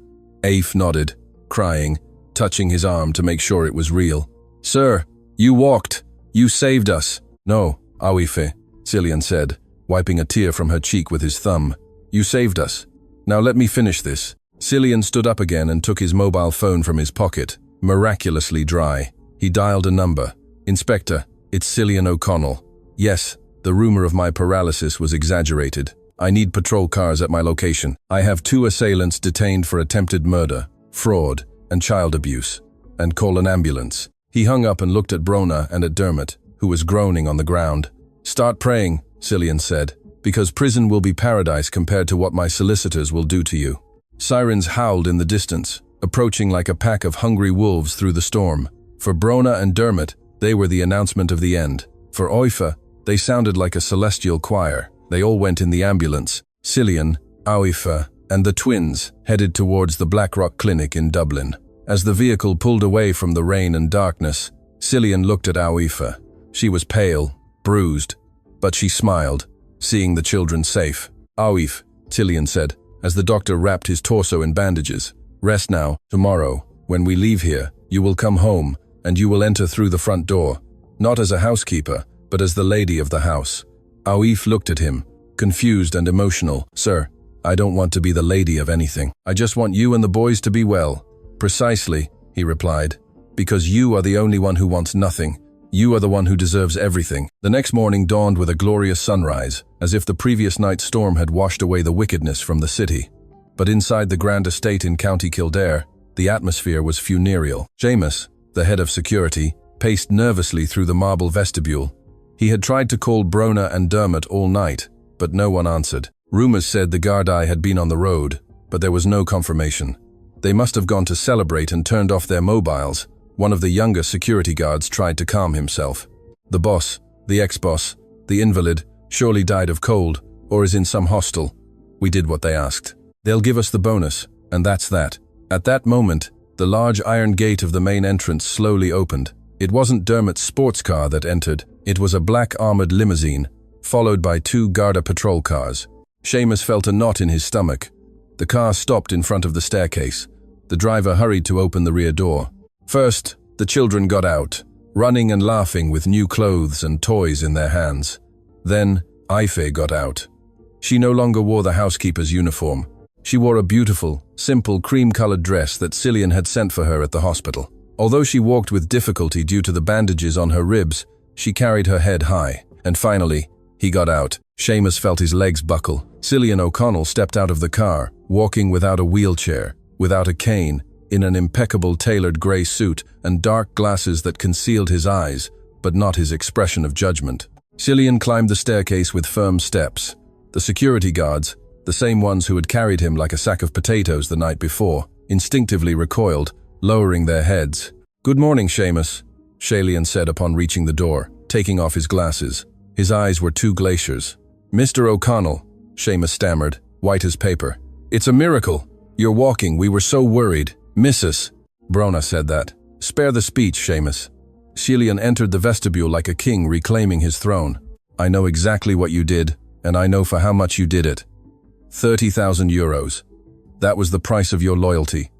Aoife nodded, crying, touching his arm to make sure it was real. Sir, you walked. You saved us. No, Aoife, Cillian said, wiping a tear from her cheek with his thumb. You saved us. Now let me finish this. Cillian stood up again and took his mobile phone from his pocket, miraculously dry. He dialed a number. Inspector, it's Cillian O'Connell. Yes, the rumor of my paralysis was exaggerated. I need patrol cars at my location. I have 2 assailants detained for attempted murder, fraud, and child abuse. And call an ambulance. He hung up and looked at Brona and at Dermot, who was groaning on the ground. Start praying, Cillian said, because prison will be paradise compared to what my solicitors will do to you. Sirens howled in the distance, approaching like a pack of hungry wolves through the storm. For Brona and Dermot, they were the announcement of the end. For Aoife, they sounded like a celestial choir. They all went in the ambulance. Cillian, Aoife, and the twins headed towards the Blackrock Clinic in Dublin. As the vehicle pulled away from the rain and darkness, Cillian looked at Aoife. She was pale, bruised, but she smiled, seeing the children safe. Aoife, Cillian said, as the doctor wrapped his torso in bandages. Rest now. Tomorrow, when we leave here, you will come home, and you will enter through the front door, not as a housekeeper, but as the lady of the house. Aoife looked at him, confused and emotional. Sir, I don't want to be the lady of anything. I just want you and the boys to be well. Precisely, he replied, because you are the only one who wants nothing. You are the one who deserves everything. The next morning dawned with a glorious sunrise, as if the previous night's storm had washed away the wickedness from the city. But inside the grand estate in County Kildare, the atmosphere was funereal. Seamus, the head of security, paced nervously through the marble vestibule. He had tried to call Brona and Dermot all night, but no one answered. Rumors said the Gardaí had been on the road, but there was no confirmation. They must have gone to celebrate and turned off their mobiles. One of the younger security guards tried to calm himself. The boss, the ex-boss, the invalid, surely died of cold or is in some hostel. We did what they asked. They'll give us the bonus, and that's that. At that moment, the large iron gate of the main entrance slowly opened. It wasn't Dermot's sports car that entered. It was a black armored limousine, followed by 2 Garda patrol cars. Seamus felt a knot in his stomach. The car stopped in front of the staircase. The driver hurried to open the rear door. First, the children got out, running and laughing with new clothes and toys in their hands. Then, Aifé got out. She no longer wore the housekeeper's uniform. She wore a beautiful, simple cream-colored dress that Cillian had sent for her at the hospital. Although she walked with difficulty due to the bandages on her ribs, she carried her head high. And finally, he got out. Seamus felt his legs buckle. Cillian O'Connell stepped out of the car, walking without a wheelchair, without a cane, in an impeccable tailored grey suit and dark glasses that concealed his eyes, but not his expression of judgment. Cillian climbed the staircase with firm steps. The security guards, the same ones who had carried him like a sack of potatoes the night before, instinctively recoiled, lowering their heads. "Good morning, Seamus," Cillian said upon reaching the door, taking off his glasses. His eyes were 2 glaciers. "Mr. O'Connell," Seamus stammered, white as paper. "It's a miracle. You're walking. We were so worried." "Mrs. Brona said that." "Spare the speech, Seamus." Cillian entered the vestibule like a king reclaiming his throne. "I know exactly what you did, and I know for how much you did it. 30,000 euros. That was the price of your loyalty."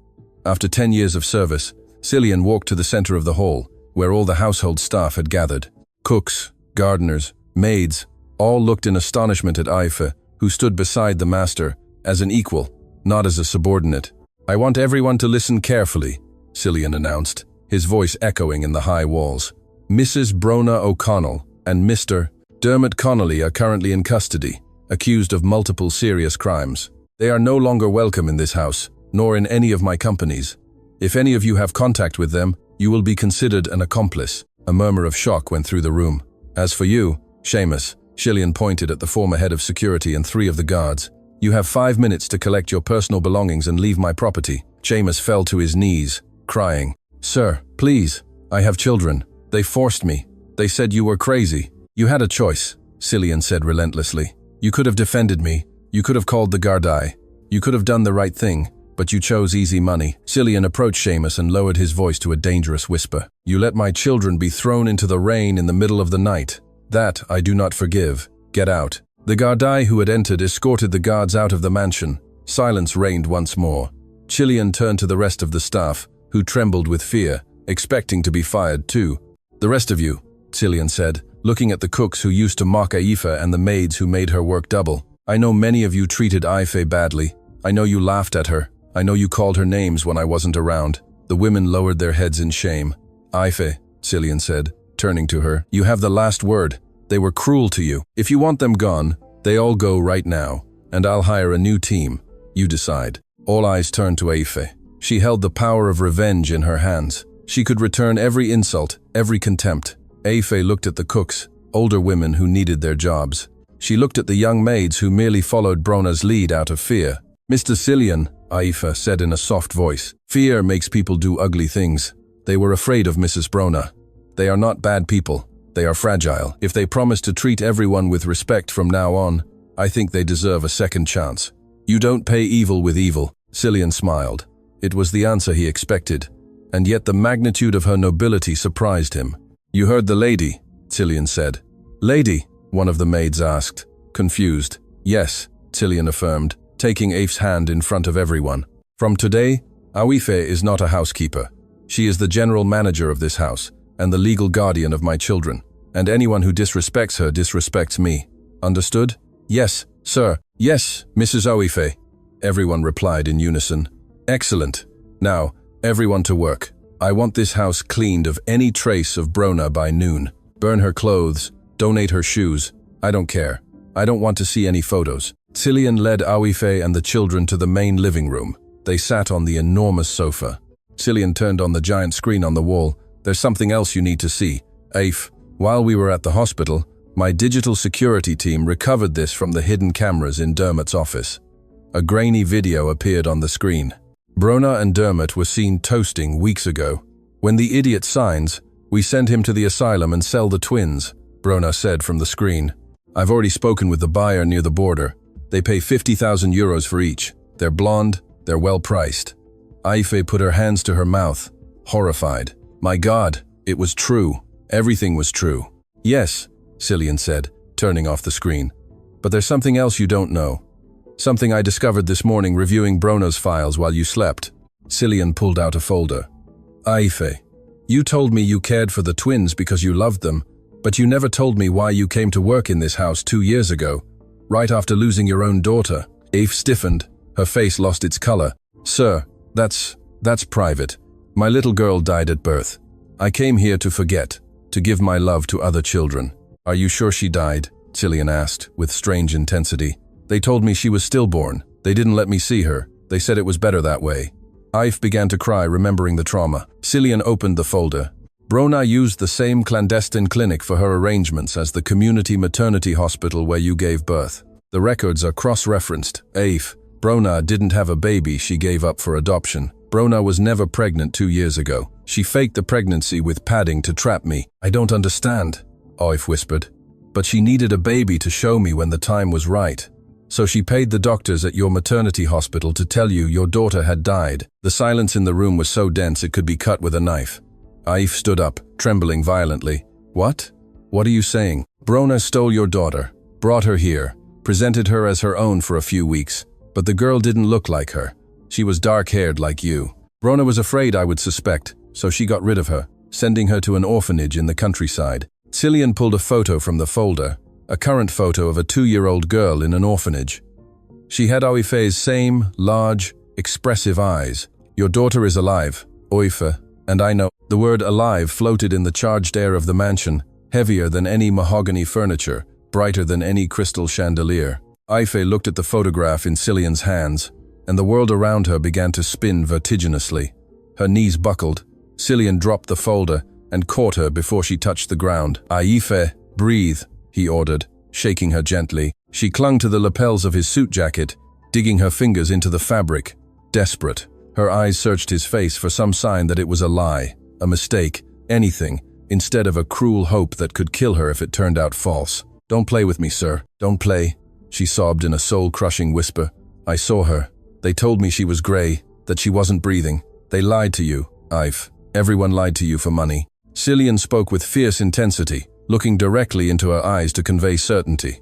After 10 years of service, Cillian walked to the center of the hall, where all the household staff had gathered. Cooks, gardeners, maids, all looked in astonishment at Aifé, who stood beside the master, as an equal, not as a subordinate. "I want everyone to listen carefully," Cillian announced, his voice echoing in the high walls. "Mrs. Brona O'Connell and Mr. Dermot Connolly are currently in custody, accused of multiple serious crimes. They are no longer welcome in this house, nor in any of my companies. If any of you have contact with them, you will be considered an accomplice." A murmur of shock went through the room. "As for you, Seamus," Cillian pointed at the former head of security and 3 of the guards, "you have 5 minutes to collect your personal belongings and leave my property." Seamus fell to his knees, crying, "Sir, please, I have children. They forced me. They said you were crazy." "You had a choice," Cillian said relentlessly. "You could have defended me. You could have called the Gardaí. You could have done the right thing, but you chose easy money." Cillian approached Seamus and lowered his voice to a dangerous whisper. "You let my children be thrown into the rain in the middle of the night. That I do not forgive. Get out." The Gardaí who had entered escorted the guards out of the mansion. Silence reigned once more. Cillian turned to the rest of the staff, who trembled with fear, expecting to be fired too. "The rest of you," Cillian said, looking at the cooks who used to mock Aifé and the maids who made her work double. "I know many of you treated Aifé badly. I know you laughed at her. I know you called her names when I wasn't around." The women lowered their heads in shame. "Aifé," Cillian said, turning to her, "you have the last word. They were cruel to you. If you want them gone, they all go right now, and I'll hire a new team. You decide." All eyes turned to Aifé. She held the power of revenge in her hands. She could return every insult, every contempt. Aifé looked at the cooks, older women who needed their jobs. She looked at the young maids who merely followed Brona's lead out of fear. "Mr. Cillian," Aifé said in a soft voice, "fear makes people do ugly things. They were afraid of Mrs. Brona. They are not bad people. They are fragile. If they promise to treat everyone with respect from now on, I think they deserve a second chance." "You don't pay evil with evil," Cillian smiled. It was the answer he expected, and yet the magnitude of her nobility surprised him. "You heard the lady," Cillian said. "Lady?" one of the maids asked, confused. "Yes," Cillian affirmed, taking Aifé's hand in front of everyone. "From today, Aifé is not a housekeeper. She is the general manager of this house and the legal guardian of my children, and anyone who disrespects her disrespects me. Understood?" "Yes, sir. Yes, Mrs. Aifé," everyone replied in unison. "Excellent. Now, everyone to work. I want this house cleaned of any trace of Brona by noon. Burn her clothes, donate her shoes. I don't care. I don't want to see any photos." Cillian led Aifé and the children to the main living room. They sat on the enormous sofa. Cillian turned on the giant screen on the wall. "There's something else you need to see. Aif, while we were at the hospital, my digital security team recovered this from the hidden cameras in Dermot's office." A grainy video appeared on the screen. Brona and Dermot were seen toasting weeks ago. When the idiot signs, we send him to the asylum and sell the twins, Brona said from the screen. I've already spoken with the buyer near the border. They pay 50,000 euros for each. They're blonde, they're well priced. Aife put her hands to her mouth, horrified. My God, it was true. Everything was true. Yes, Cillian said, turning off the screen. But there's something else you don't know. Something I discovered this morning reviewing Brona's files while you slept. Cillian pulled out a folder. Aife, you told me you cared for the twins because you loved them, but you never told me why you came to work in this house 2 years ago, right after losing your own daughter. Aife stiffened. Her face lost its color. Sir, that's private. My little girl died at birth. I came here to forget, to give my love to other children. Are you sure she died? Cillian asked, with strange intensity. They told me she was stillborn. They didn't let me see her. They said it was better that way. Aife began to cry, remembering the trauma. Cillian opened the folder. Brona used the same clandestine clinic for her arrangements as the community maternity hospital where you gave birth. The records are cross-referenced. Aife, Brona didn't have a baby she gave up for adoption. Brona was never pregnant 2 years ago. She faked the pregnancy with padding to trap me. I don't understand, Aife whispered. But she needed a baby to show me when the time was right. So she paid the doctors at your maternity hospital to tell you your daughter had died. The silence in the room was so dense it could be cut with a knife. Aife stood up, trembling violently. What? What are you saying? Brona stole your daughter, brought her here, presented her as her own for a few weeks. But the girl didn't look like her. She was dark-haired like you. Brona was afraid I would suspect, so she got rid of her, sending her to an orphanage in the countryside. Cillian pulled a photo from the folder, a current photo of a 2-year-old girl in an orphanage. She had Aife's same, large, expressive eyes. Your daughter is alive, Aife, and I know. The word alive floated in the charged air of the mansion, heavier than any mahogany furniture, brighter than any crystal chandelier. Aife looked at the photograph in Cillian's hands, and the world around her began to spin vertiginously. Her knees buckled. Cillian dropped the folder and caught her before she touched the ground. Aife, breathe, he ordered, shaking her gently. She clung to the lapels of his suit jacket, digging her fingers into the fabric, desperate. Her eyes searched his face for some sign that it was a lie, a mistake, anything, instead of a cruel hope that could kill her if it turned out false. Don't play with me, sir. Don't play, she sobbed in a soul-crushing whisper. I saw her. They told me she was gray, that she wasn't breathing. They lied to you, Aife. Everyone lied to you for money. Cillian spoke with fierce intensity, looking directly into her eyes to convey certainty.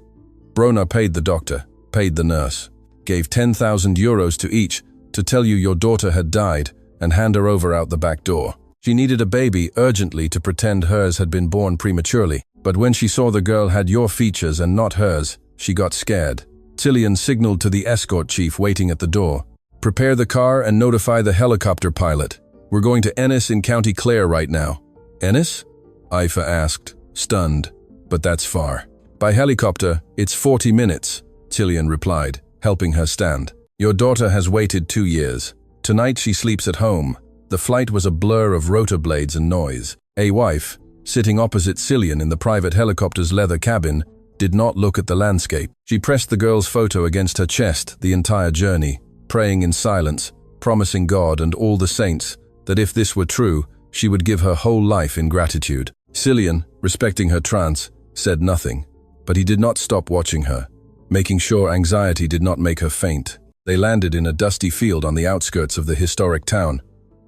Brona paid the doctor, paid the nurse, gave 10,000 euros to each to tell you your daughter had died and hand her over out the back door. She needed a baby urgently to pretend hers had been born prematurely. But when she saw the girl had your features and not hers, she got scared. Cillian signaled to the escort chief waiting at the door. Prepare the car and notify the helicopter pilot. We're going to Ennis in County Clare right now. Ennis? Aife asked, stunned. But that's far. By helicopter, it's 40 minutes, Cillian replied, helping her stand. Your daughter has waited 2 years. Tonight she sleeps at home. The flight was a blur of rotor blades and noise. A wife, sitting opposite Cillian in the private helicopter's leather cabin, did not look at the landscape. She pressed the girl's photo against her chest the entire journey, praying in silence, promising God and all the saints that if this were true, she would give her whole life in gratitude. Cillian, respecting her trance, said nothing, but he did not stop watching her, making sure anxiety did not make her faint. They landed in a dusty field on the outskirts of the historic town.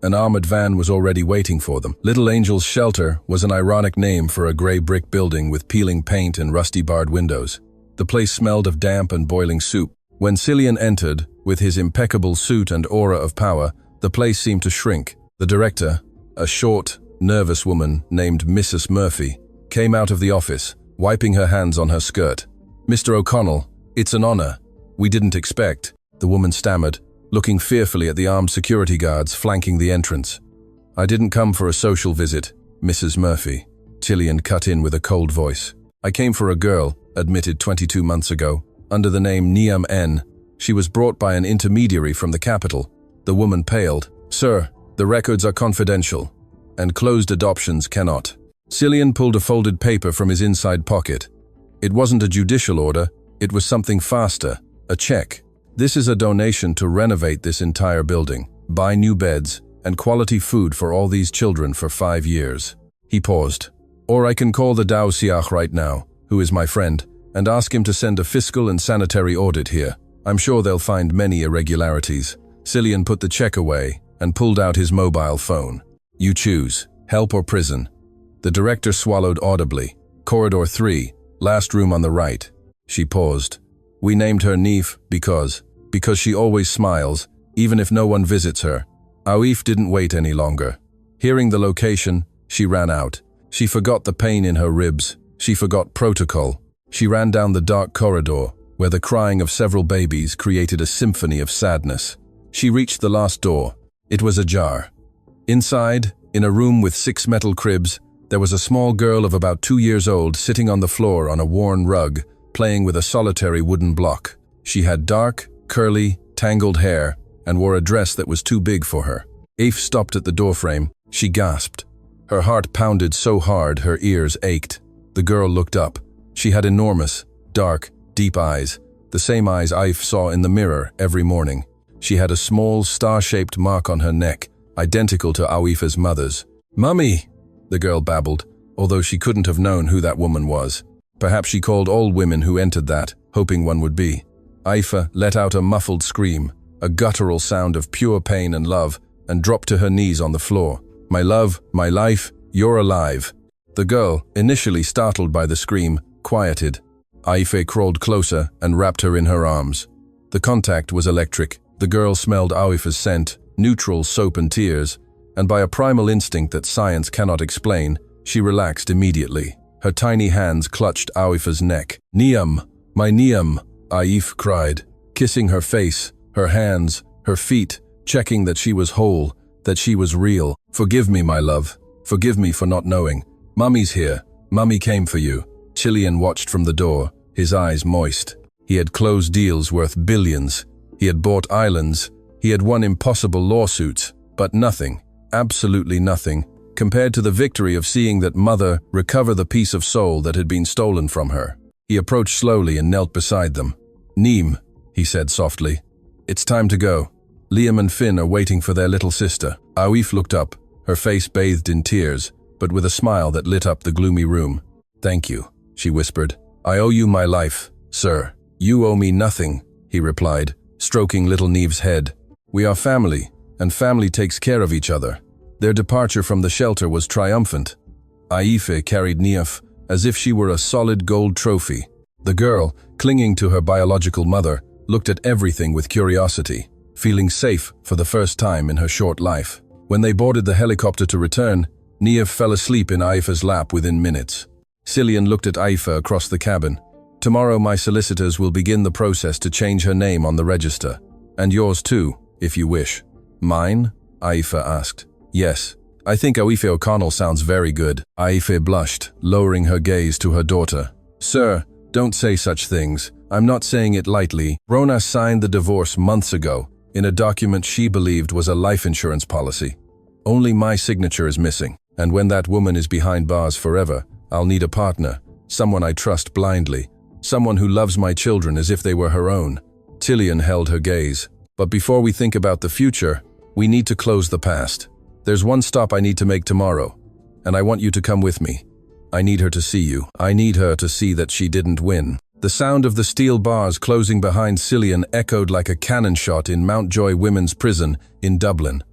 An armored van was already waiting for them. Little Angel's Shelter was an ironic name for a gray brick building with peeling paint and rusty barred windows. The place smelled of damp and boiling soup. When Cillian entered, with his impeccable suit and aura of power, the place seemed to shrink. The director, a short, nervous woman named Mrs. Murphy, came out of the office, wiping her hands on her skirt. Mr. O'Connell, it's an honor. We didn't expect, the woman stammered, looking fearfully at the armed security guards flanking the entrance. I didn't come for a social visit, Mrs. Murphy, Cillian cut in with a cold voice. I came for a girl, admitted 22 months ago, under the name Niam N. She was brought by an intermediary from the capital. The woman paled. Sir, the records are confidential, and closed adoptions cannot. Cillian pulled a folded paper from his inside pocket. It wasn't a judicial order, it was something faster, a check. This is a donation to renovate this entire building. buy new beds, and quality food for all these children for 5 years. He paused. Or I can call the Dao Siach right now, who is my friend, and ask him to send a fiscal and sanitary audit here. I'm sure they'll find many irregularities. Cillian put the check away and pulled out his mobile phone. You choose, help or prison. The director swallowed audibly. Corridor 3, last room on the right. She paused. We named her Neef because she always smiles, even if no one visits her. Aoif didn't wait any longer. Hearing the location, she ran out. She forgot the pain in her ribs. She forgot protocol. She ran down the dark corridor, where the crying of several babies created a symphony of sadness. She reached the last door. It was ajar. Inside, in a room with 6 metal cribs, there was a small girl of about 2 years old sitting on the floor on a worn rug, playing with a solitary wooden block. She had dark, curly, tangled hair and wore a dress that was too big for her. Aif stopped at the doorframe. She gasped. Her heart pounded so hard her ears ached. The girl looked up. She had enormous, dark, deep eyes, the same eyes Aif saw in the mirror every morning. She had a small, star-shaped mark on her neck, identical to Aoif's mother's. "Mummy," the girl babbled, although she couldn't have known who that woman was. Perhaps she called all women who entered that, hoping one would be. Aifa let out a muffled scream, a guttural sound of pure pain and love, and dropped to her knees on the floor. "My love, my life, you're alive." The girl, initially startled by the scream, quieted. Aifa crawled closer and wrapped her in her arms. The contact was electric. The girl smelled Aoif's scent, neutral soap and tears, and by a primal instinct that science cannot explain, she relaxed immediately. Her tiny hands clutched Aoif's neck. "Niam, my Niam," Aif cried, kissing her face, her hands, her feet, checking that she was whole, that she was real. "Forgive me, my love. Forgive me for not knowing. Mummy's here. Mummy came for you." Cillian watched from the door, his eyes moist. He had closed deals worth billions. He had bought islands. He had won impossible lawsuits, but nothing, absolutely nothing, compared to the victory of seeing that mother recover the piece of soul that had been stolen from her. He approached slowly and knelt beside them. "Neem," he said softly. "It's time to go. Liam and Finn are waiting for their little sister." Aoif looked up, her face bathed in tears, but with a smile that lit up the gloomy room. "Thank you," she whispered. "I owe you my life, sir." "You owe me nothing," he replied, stroking little Neve's head. "We are family, and family takes care of each other." Their departure from the shelter was triumphant. Aife carried Niamh as if she were a solid gold trophy. The girl, clinging to her biological mother, looked at everything with curiosity, feeling safe for the first time in her short life. When they boarded the helicopter to return, Niamh fell asleep in Aife's lap within minutes. Cillian looked at Aife across the cabin. "Tomorrow my solicitors will begin the process to change her name on the register. And yours too, if you wish." "Mine?" Aife asked. "Yes. I think Aoife O'Connell sounds very good." Aife blushed, lowering her gaze to her daughter. "Sir, don't say such things. I'm not saying it lightly. Rona signed the divorce months ago, in a document she believed was a life insurance policy. Only my signature is missing, and when that woman is behind bars forever, I'll need a partner, someone I trust blindly, someone who loves my children as if they were her own." Cillian held her gaze. "But before we think about the future, we need to close the past. There's one stop I need to make tomorrow, and I want you to come with me. I need her to see you. I need her to see that she didn't win." The sound of the steel bars closing behind Cillian echoed like a cannon shot in Mountjoy Women's Prison in Dublin.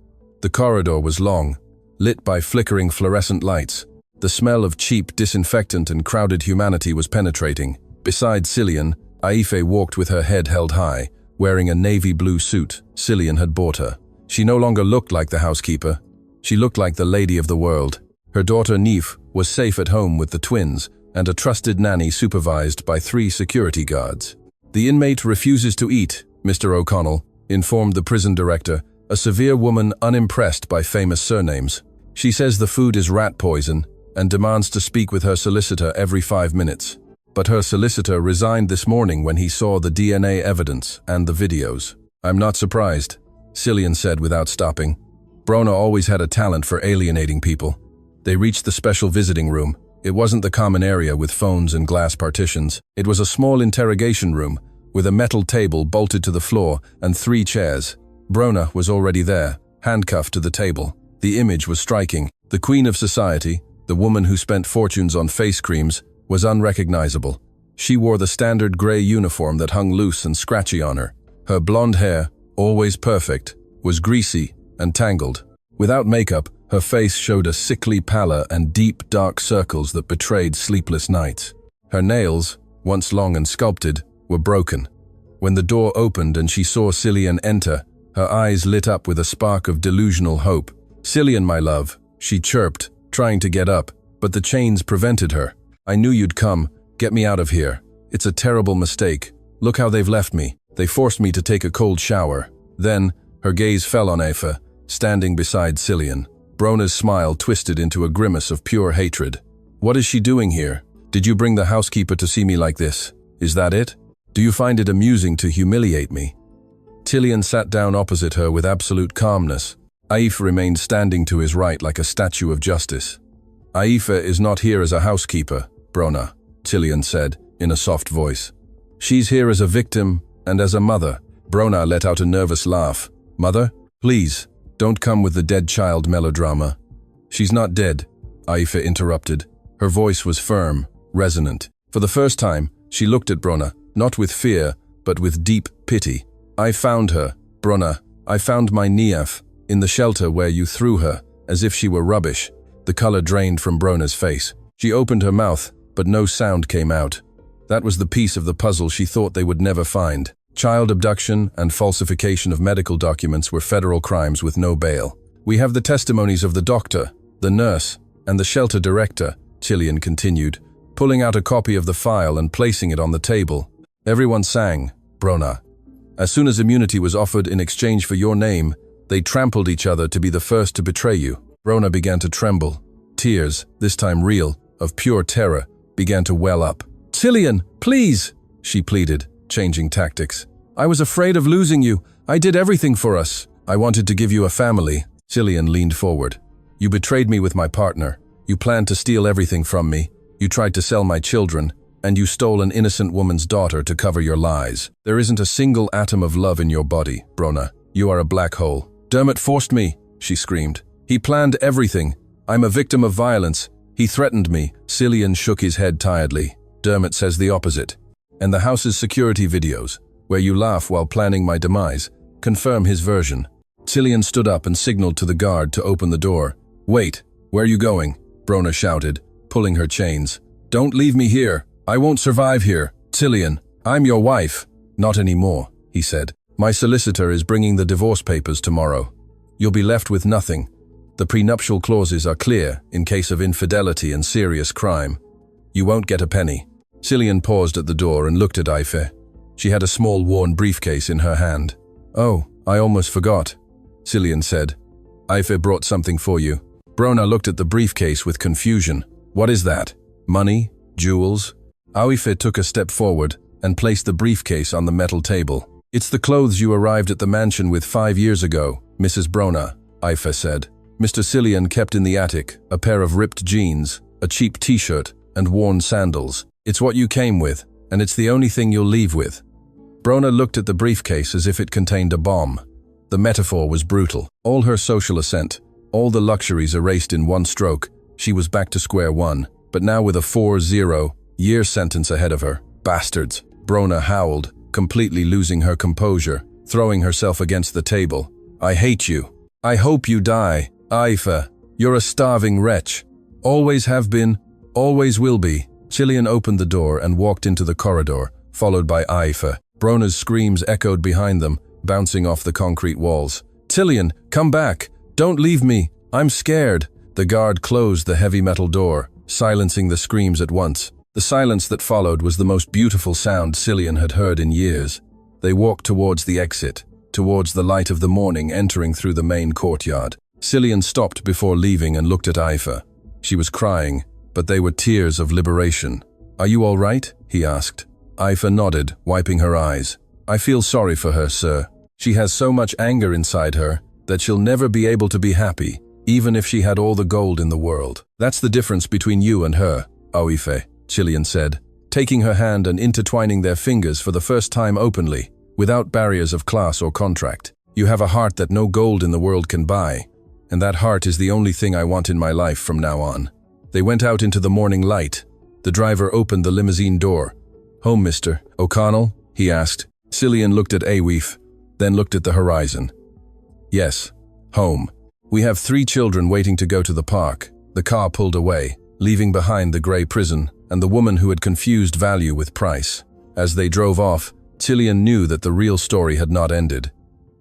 The corridor was long, lit by flickering fluorescent lights. The smell of cheap disinfectant and crowded humanity was penetrating. Beside Cillian, Aife walked with her head held high, wearing a navy blue suit Cillian had bought her. She no longer looked like the housekeeper. She looked like the lady of the world. Her daughter Neef was safe at home with the twins, and a trusted nanny supervised by 3 security guards. "The inmate refuses to eat," Mr. O'Connell informed the prison director, a severe woman unimpressed by famous surnames. "She says the food is rat poison and demands to speak with her solicitor every 5 minutes. But her solicitor resigned this morning when he saw the DNA evidence and the videos." "I'm not surprised," Cillian said without stopping. Brona always had a talent for alienating people. They reached the special visiting room. It wasn't the common area with phones and glass partitions. It was a small interrogation room with a metal table bolted to the floor and 3 chairs. Brona was already there, handcuffed to the table. The image was striking. The queen of society, the woman who spent fortunes on face creams, was unrecognizable. She wore the standard gray uniform that hung loose and scratchy on her. Her blonde hair, always perfect, was greasy and tangled. Without makeup, her face showed a sickly pallor and deep, dark circles that betrayed sleepless nights. Her nails, once long and sculpted, were broken. When the door opened and she saw Cillian enter, her eyes lit up with a spark of delusional hope. "Cillian, my love," she chirped, trying to get up, but the chains prevented her. "I knew you'd come. Get me out of here. It's a terrible mistake. Look how they've left me. They forced me to take a cold shower." Then, her gaze fell on Aoife, standing beside Cillian. Brona's smile twisted into a grimace of pure hatred. "What is she doing here? Did you bring the housekeeper to see me like this? Is that it? Do you find it amusing to humiliate me?" Cillian sat down opposite her with absolute calmness. Aoife remained standing to his right like a statue of justice. "Aoife is not here as a housekeeper, Brona," Cillian said, in a soft voice. "She's here as a victim and as a mother." Brona let out a nervous laugh. "Mother? Please, don't come with the dead child melodrama." "She's not dead," Aoife interrupted. Her voice was firm, resonant. For the first time, she looked at Brona, not with fear, but with deep pity. "I found her, Brona. I found my Niaf, in the shelter where you threw her, as if she were rubbish." The color drained from Brona's face. She opened her mouth, but no sound came out. That was the piece of the puzzle she thought they would never find. Child abduction and falsification of medical documents were federal crimes with no bail. "We have the testimonies of the doctor, the nurse, and the shelter director," Cillian continued, pulling out a copy of the file and placing it on the table. "Everyone sang, Brona. As soon as immunity was offered in exchange for your name, they trampled each other to be the first to betray you." Brona began to tremble. Tears, this time real, of pure terror, began to well up. "Cillian, please," she pleaded, changing tactics. "I was afraid of losing you. I did everything for us. I wanted to give you a family." Cillian leaned forward. "You betrayed me with my partner. You planned to steal everything from me. You tried to sell my children, and you stole an innocent woman's daughter to cover your lies. There isn't a single atom of love in your body, Brona. You are a black hole." "Dermot forced me," she screamed. "He planned everything. I'm a victim of violence. He threatened me." Cillian shook his head tiredly. "Dermot says the opposite. And the house's security videos, where you laugh while planning my demise, confirm his version." Cillian stood up and signaled to the guard to open the door. "Wait, where are you going?" Brona shouted, pulling her chains. "Don't leave me here. I won't survive here." "Cillian, I'm your wife." "Not anymore," he said. "My solicitor is bringing the divorce papers tomorrow. You'll be left with nothing. The prenuptial clauses are clear in case of infidelity and serious crime. You won't get a penny." Cillian paused at the door and looked at Aoife. She had a small worn briefcase in her hand. "Oh, I almost forgot," Cillian said. "Aoife brought something for you." Brona looked at the briefcase with confusion. "What is that? Money? Jewels?" Aoife took a step forward and placed the briefcase on the metal table. "It's the clothes you arrived at the mansion with 5 years ago, Mrs. Brona," Aoife said. "Mr. Cillian kept in the attic a pair of ripped jeans, a cheap t-shirt, and worn sandals. It's what you came with, and it's the only thing you'll leave with." Brona looked at the briefcase as if it contained a bomb. The metaphor was brutal. All her social ascent, all the luxuries erased in one stroke, she was back to square one, but now with a 4-0-year sentence ahead of her. "Bastards," Brona howled, completely losing her composure, throwing herself against the table. "I hate you. I hope you die. Aoife, you're a starving wretch. Always have been, always will be." Cillian opened the door and walked into the corridor, followed by Aoife. Brona's screams echoed behind them, bouncing off the concrete walls. "Cillian, come back! Don't leave me! I'm scared!" The guard closed the heavy metal door, silencing the screams at once. The silence that followed was the most beautiful sound Cillian had heard in years. They walked towards the exit, towards the light of the morning entering through the main courtyard. Cillian stopped before leaving and looked at Aoife. She was crying, but they were tears of liberation. "Are you all right?" he asked. Aoife nodded, wiping her eyes. "I feel sorry for her, sir. She has so much anger inside her that she'll never be able to be happy, even if she had all the gold in the world." "That's the difference between you and her, Aoife," Cillian said, taking her hand and intertwining their fingers for the first time openly, without barriers of class or contract. You have a heart that no gold in the world can buy, and that heart is the only thing I want in my life from now on." They went out into the morning light. The driver opened the limousine door. "Home, Mr. O'Connell?" he asked. Cillian looked at Aweef, then looked at the horizon. "Yes, home. We have 3 children waiting to go to the park." The car pulled away, leaving behind the grey prison and the woman who had confused value with price. As they drove off, Cillian knew that the real story had not ended.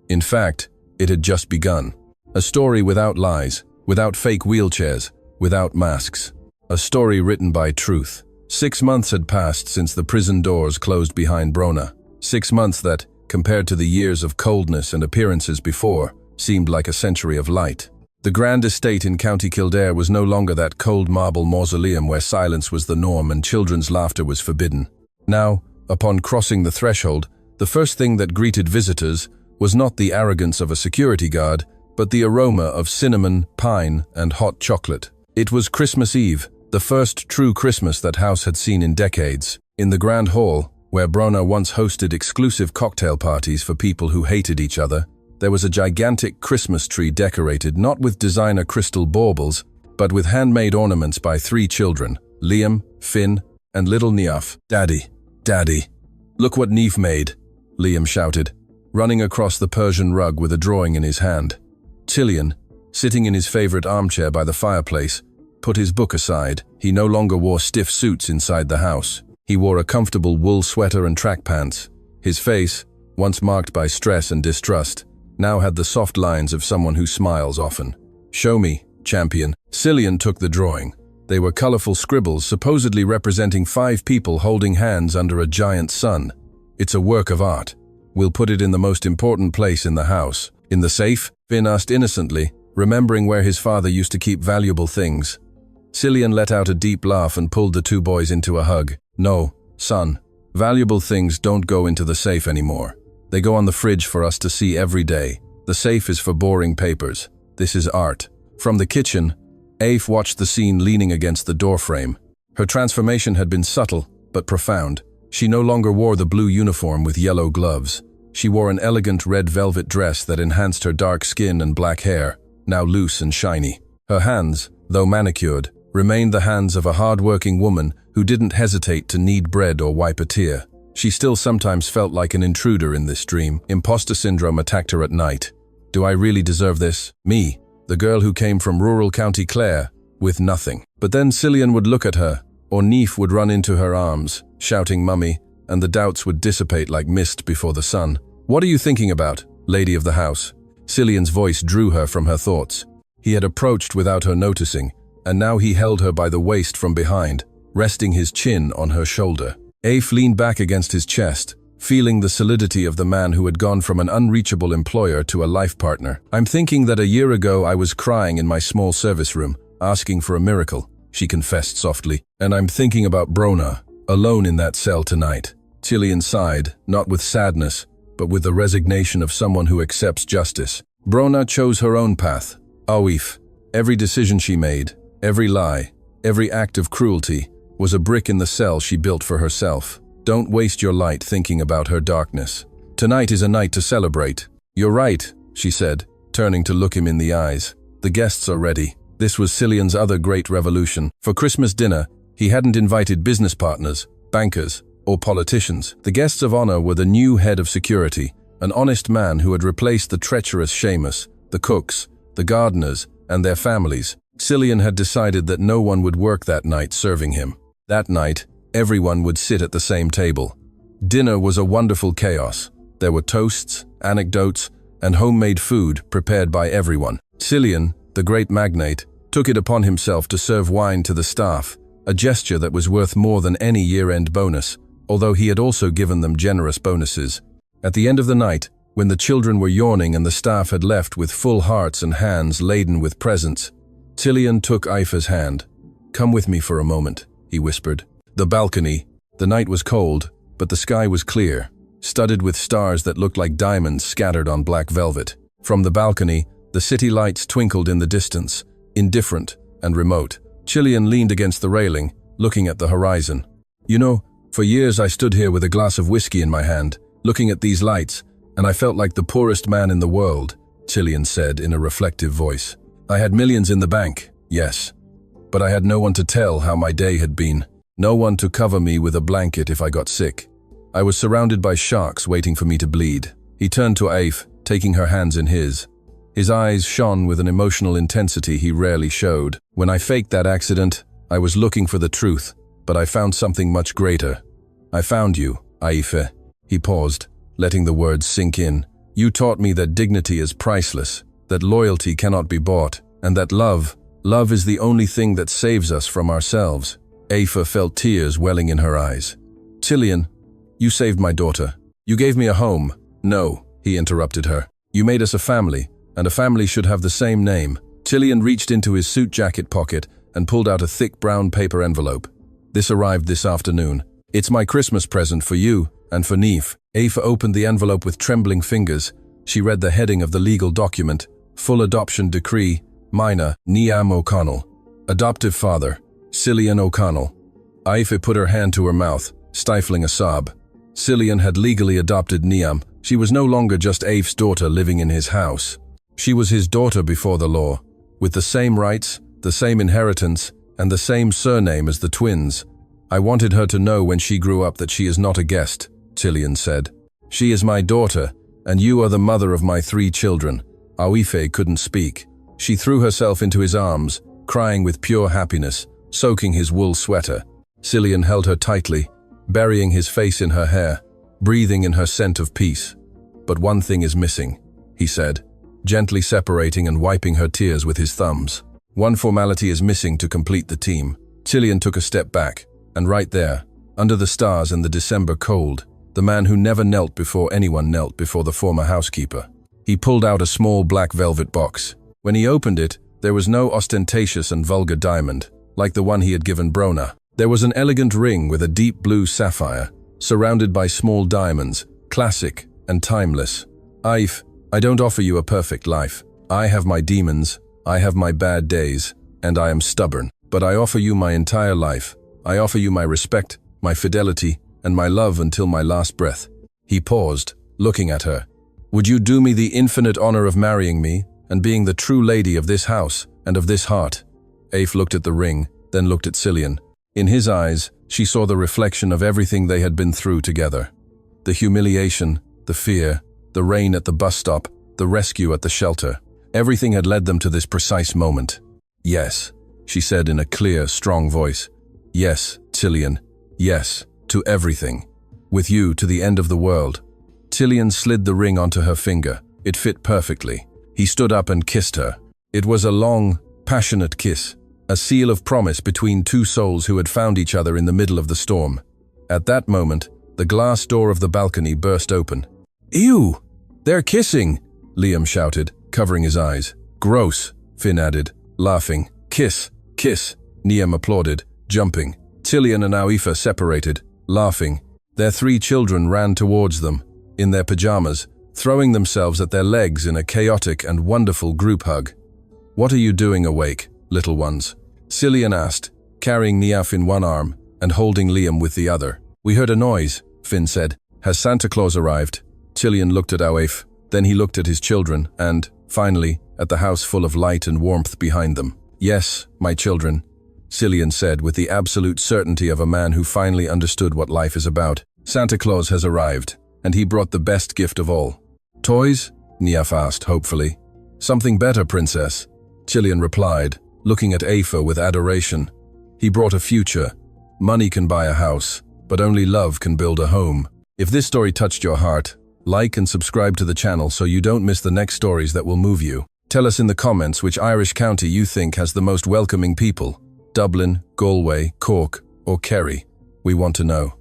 In fact, it had just begun. A story without lies, without fake wheelchairs, without masks. A story written by truth. 6 months had passed since the prison doors closed behind Brona. 6 months that, compared to the years of coldness and appearances before, seemed like a century of light. The grand estate in County Kildare was no longer that cold marble mausoleum where silence was the norm and children's laughter was forbidden. Now, upon crossing the threshold, the first thing that greeted visitors was not the arrogance of a security guard, but the aroma of cinnamon, pine, and hot chocolate. It was Christmas Eve, the first true Christmas that house had seen in decades. In the grand hall, where Brona once hosted exclusive cocktail parties for people who hated each other, there was a gigantic Christmas tree decorated not with designer crystal baubles, but with handmade ornaments by 3 children, Liam, Finn, and little Niamh. "Daddy, Daddy, look what Niamh made," Liam shouted, running across the Persian rug with a drawing in his hand. Cillian, sitting in his favorite armchair by the fireplace, put his book aside. He no longer wore stiff suits inside the house. He wore a comfortable wool sweater and track pants. His face, once marked by stress and distrust, now had the soft lines of someone who smiles often. "Show me, champion." Cillian took the drawing. They were colorful scribbles supposedly representing 5 people holding hands under a giant sun. "It's a work of art. We'll put it in the most important place in the house." "In the safe?" Finn asked innocently, remembering where his father used to keep valuable things. Cillian let out a deep laugh and pulled the 2 boys into a hug. "No, son. Valuable things don't go into the safe anymore. They go on the fridge for us to see every day. The safe is for boring papers. This is art." From the kitchen, Aif watched the scene leaning against the doorframe. Her transformation had been subtle, but profound. She no longer wore the blue uniform with yellow gloves. She wore an elegant red velvet dress that enhanced her dark skin and black hair, now loose and shiny. Her hands, though manicured, remained the hands of a hard-working woman who didn't hesitate to knead bread or wipe a tear. She still sometimes felt like an intruder in this dream. Imposter syndrome attacked her at night. Do I really deserve this? Me, the girl who came from rural County Clare, with nothing. But then Cillian would look at her, or Niamh would run into her arms, shouting "Mummy," and the doubts would dissipate like mist before the sun. "What are you thinking about, lady of the house?" Cillian's voice drew her from her thoughts. He had approached without her noticing, and now he held her by the waist from behind, resting his chin on her shoulder. Aif leaned back against his chest, feeling the solidity of the man who had gone from an unreachable employer to a life partner. "I'm thinking that a year ago I was crying in my small service room, asking for a miracle," she confessed softly. "And I'm thinking about Brona, alone in that cell tonight." Cillian sighed, not with sadness, but with the resignation of someone who accepts justice. Brona chose her own path. Aweef. Every decision she made, every lie, every act of cruelty, was a brick in the cell she built for herself. Don't waste your light thinking about her darkness. Tonight is a night to celebrate. "You're right," she said, turning to look him in the eyes. "The guests are ready." This was Cillian's other great revolution. For Christmas dinner, he hadn't invited business partners, bankers, or politicians. The guests of honor were the new head of security, an honest man who had replaced the treacherous Seamus, the cooks, the gardeners, and their families. Cillian had decided that no one would work that night serving him. That night, everyone would sit at the same table. Dinner was a wonderful chaos. There were toasts, anecdotes, and homemade food prepared by everyone. Cillian, the great magnate, took it upon himself to serve wine to the staff, a gesture that was worth more than any year-end bonus, although he had also given them generous bonuses. At the end of the night, when the children were yawning and the staff had left with full hearts and hands laden with presents, Cillian took Aif's hand. "Come with me for a moment," he whispered. The balcony. The night was cold, but the sky was clear, studded with stars that looked like diamonds scattered on black velvet. From the balcony, the city lights twinkled in the distance, indifferent and remote. Cillian leaned against the railing, looking at the horizon. "You know, for years I stood here with a glass of whiskey in my hand, looking at these lights, And I felt like the poorest man in the world, Cillian said in a reflective voice. I had millions in the bank, yes. But I had no one to tell how my day had been. No one to cover me with a blanket if I got sick. I was surrounded by sharks waiting for me to bleed. He turned to Aif, taking her hands in his. His eyes shone with an emotional intensity he rarely showed. When I faked that accident, I was looking for the truth, but I found something much greater. I found you, Aife. He paused, letting the words sink in. You taught me that dignity is priceless, that loyalty cannot be bought, and that love is the only thing that saves us from ourselves. Aife felt tears welling in her eyes. Cillian, you saved my daughter. You gave me a home. No, he interrupted her. You made us a family, and a family should have the same name. Cillian reached into his suit jacket pocket and pulled out a thick brown paper envelope. This arrived this afternoon. It's my Christmas present for you and for Neef. Aife opened the envelope with trembling fingers. She read the heading of the legal document. Full adoption decree, minor, Niam O'Connell. Adoptive father, Cillian O'Connell. Aife put her hand to her mouth, stifling a sob. Cillian had legally adopted Niam. She was no longer just Aife's daughter living in his house. She was his daughter before the law, with the same rights, the same inheritance, and the same surname as the twins. I wanted her to know when she grew up that she is not a guest, Cillian said. She is my daughter, and you are the mother of my 3 children. Aife couldn't speak. She threw herself into his arms, crying with pure happiness, soaking his wool sweater. Cillian held her tightly, burying his face in her hair, breathing in her scent of peace. But one thing is missing, he said, gently separating and wiping her tears with his thumbs. One formality is missing to complete the team. Cillian took a step back, and right there, under the stars and the December cold, the man who never knelt before anyone knelt before the former housekeeper. He pulled out a small black velvet box. When he opened it, there was no ostentatious and vulgar diamond, like the one he had given Brona. There was an elegant ring with a deep blue sapphire, surrounded by small diamonds, classic and timeless. Aife, I don't offer you a perfect life. I have my demons, I have my bad days, and I am stubborn. But I offer you my entire life. I offer you my respect, my fidelity, and my love until my last breath. He paused, looking at her. Would you do me the infinite honor of marrying me and being the true lady of this house and of this heart? Aife looked at the ring, then looked at Cillian. In his eyes, she saw the reflection of everything they had been through together. The humiliation, the fear, the rain at the bus stop, the rescue at the shelter. Everything had led them to this precise moment. Yes, she said in a clear, strong voice. Yes, Cillian. Yes, to everything. With you to the end of the world. Cillian slid the ring onto her finger. It fit perfectly. He stood up and kissed her. It was a long, passionate kiss, a seal of promise between 2 souls who had found each other in the middle of the storm. At that moment, the glass door of the balcony burst open. Ew! They're kissing! Liam shouted, covering his eyes. Gross, Finn added, laughing. Kiss, kiss, Niam applauded, jumping. Cillian and Aife separated, laughing. Their 3 children ran towards them, in their pajamas, throwing themselves at their legs in a chaotic and wonderful group hug. What are you doing awake, little ones? Cillian asked, carrying Niaf in one arm and holding Liam with the other. We heard a noise, Finn said. Has Santa Claus arrived? Cillian looked at Aife, then he looked at his children and, finally, at the house full of light and warmth behind them. Yes, my children, Cillian said with the absolute certainty of a man who finally understood what life is about. Santa Claus has arrived, and he brought the best gift of all. Toys? Niaf asked hopefully. Something better, princess, Cillian replied, looking at Aife with adoration. He brought a future. Money can buy a house, but only love can build a home. If this story touched your heart, like and subscribe to the channel so you don't miss the next stories that will move you. Tell us in the comments which Irish county you think has the most welcoming people. Dublin, Galway, Cork, or Kerry. We want to know.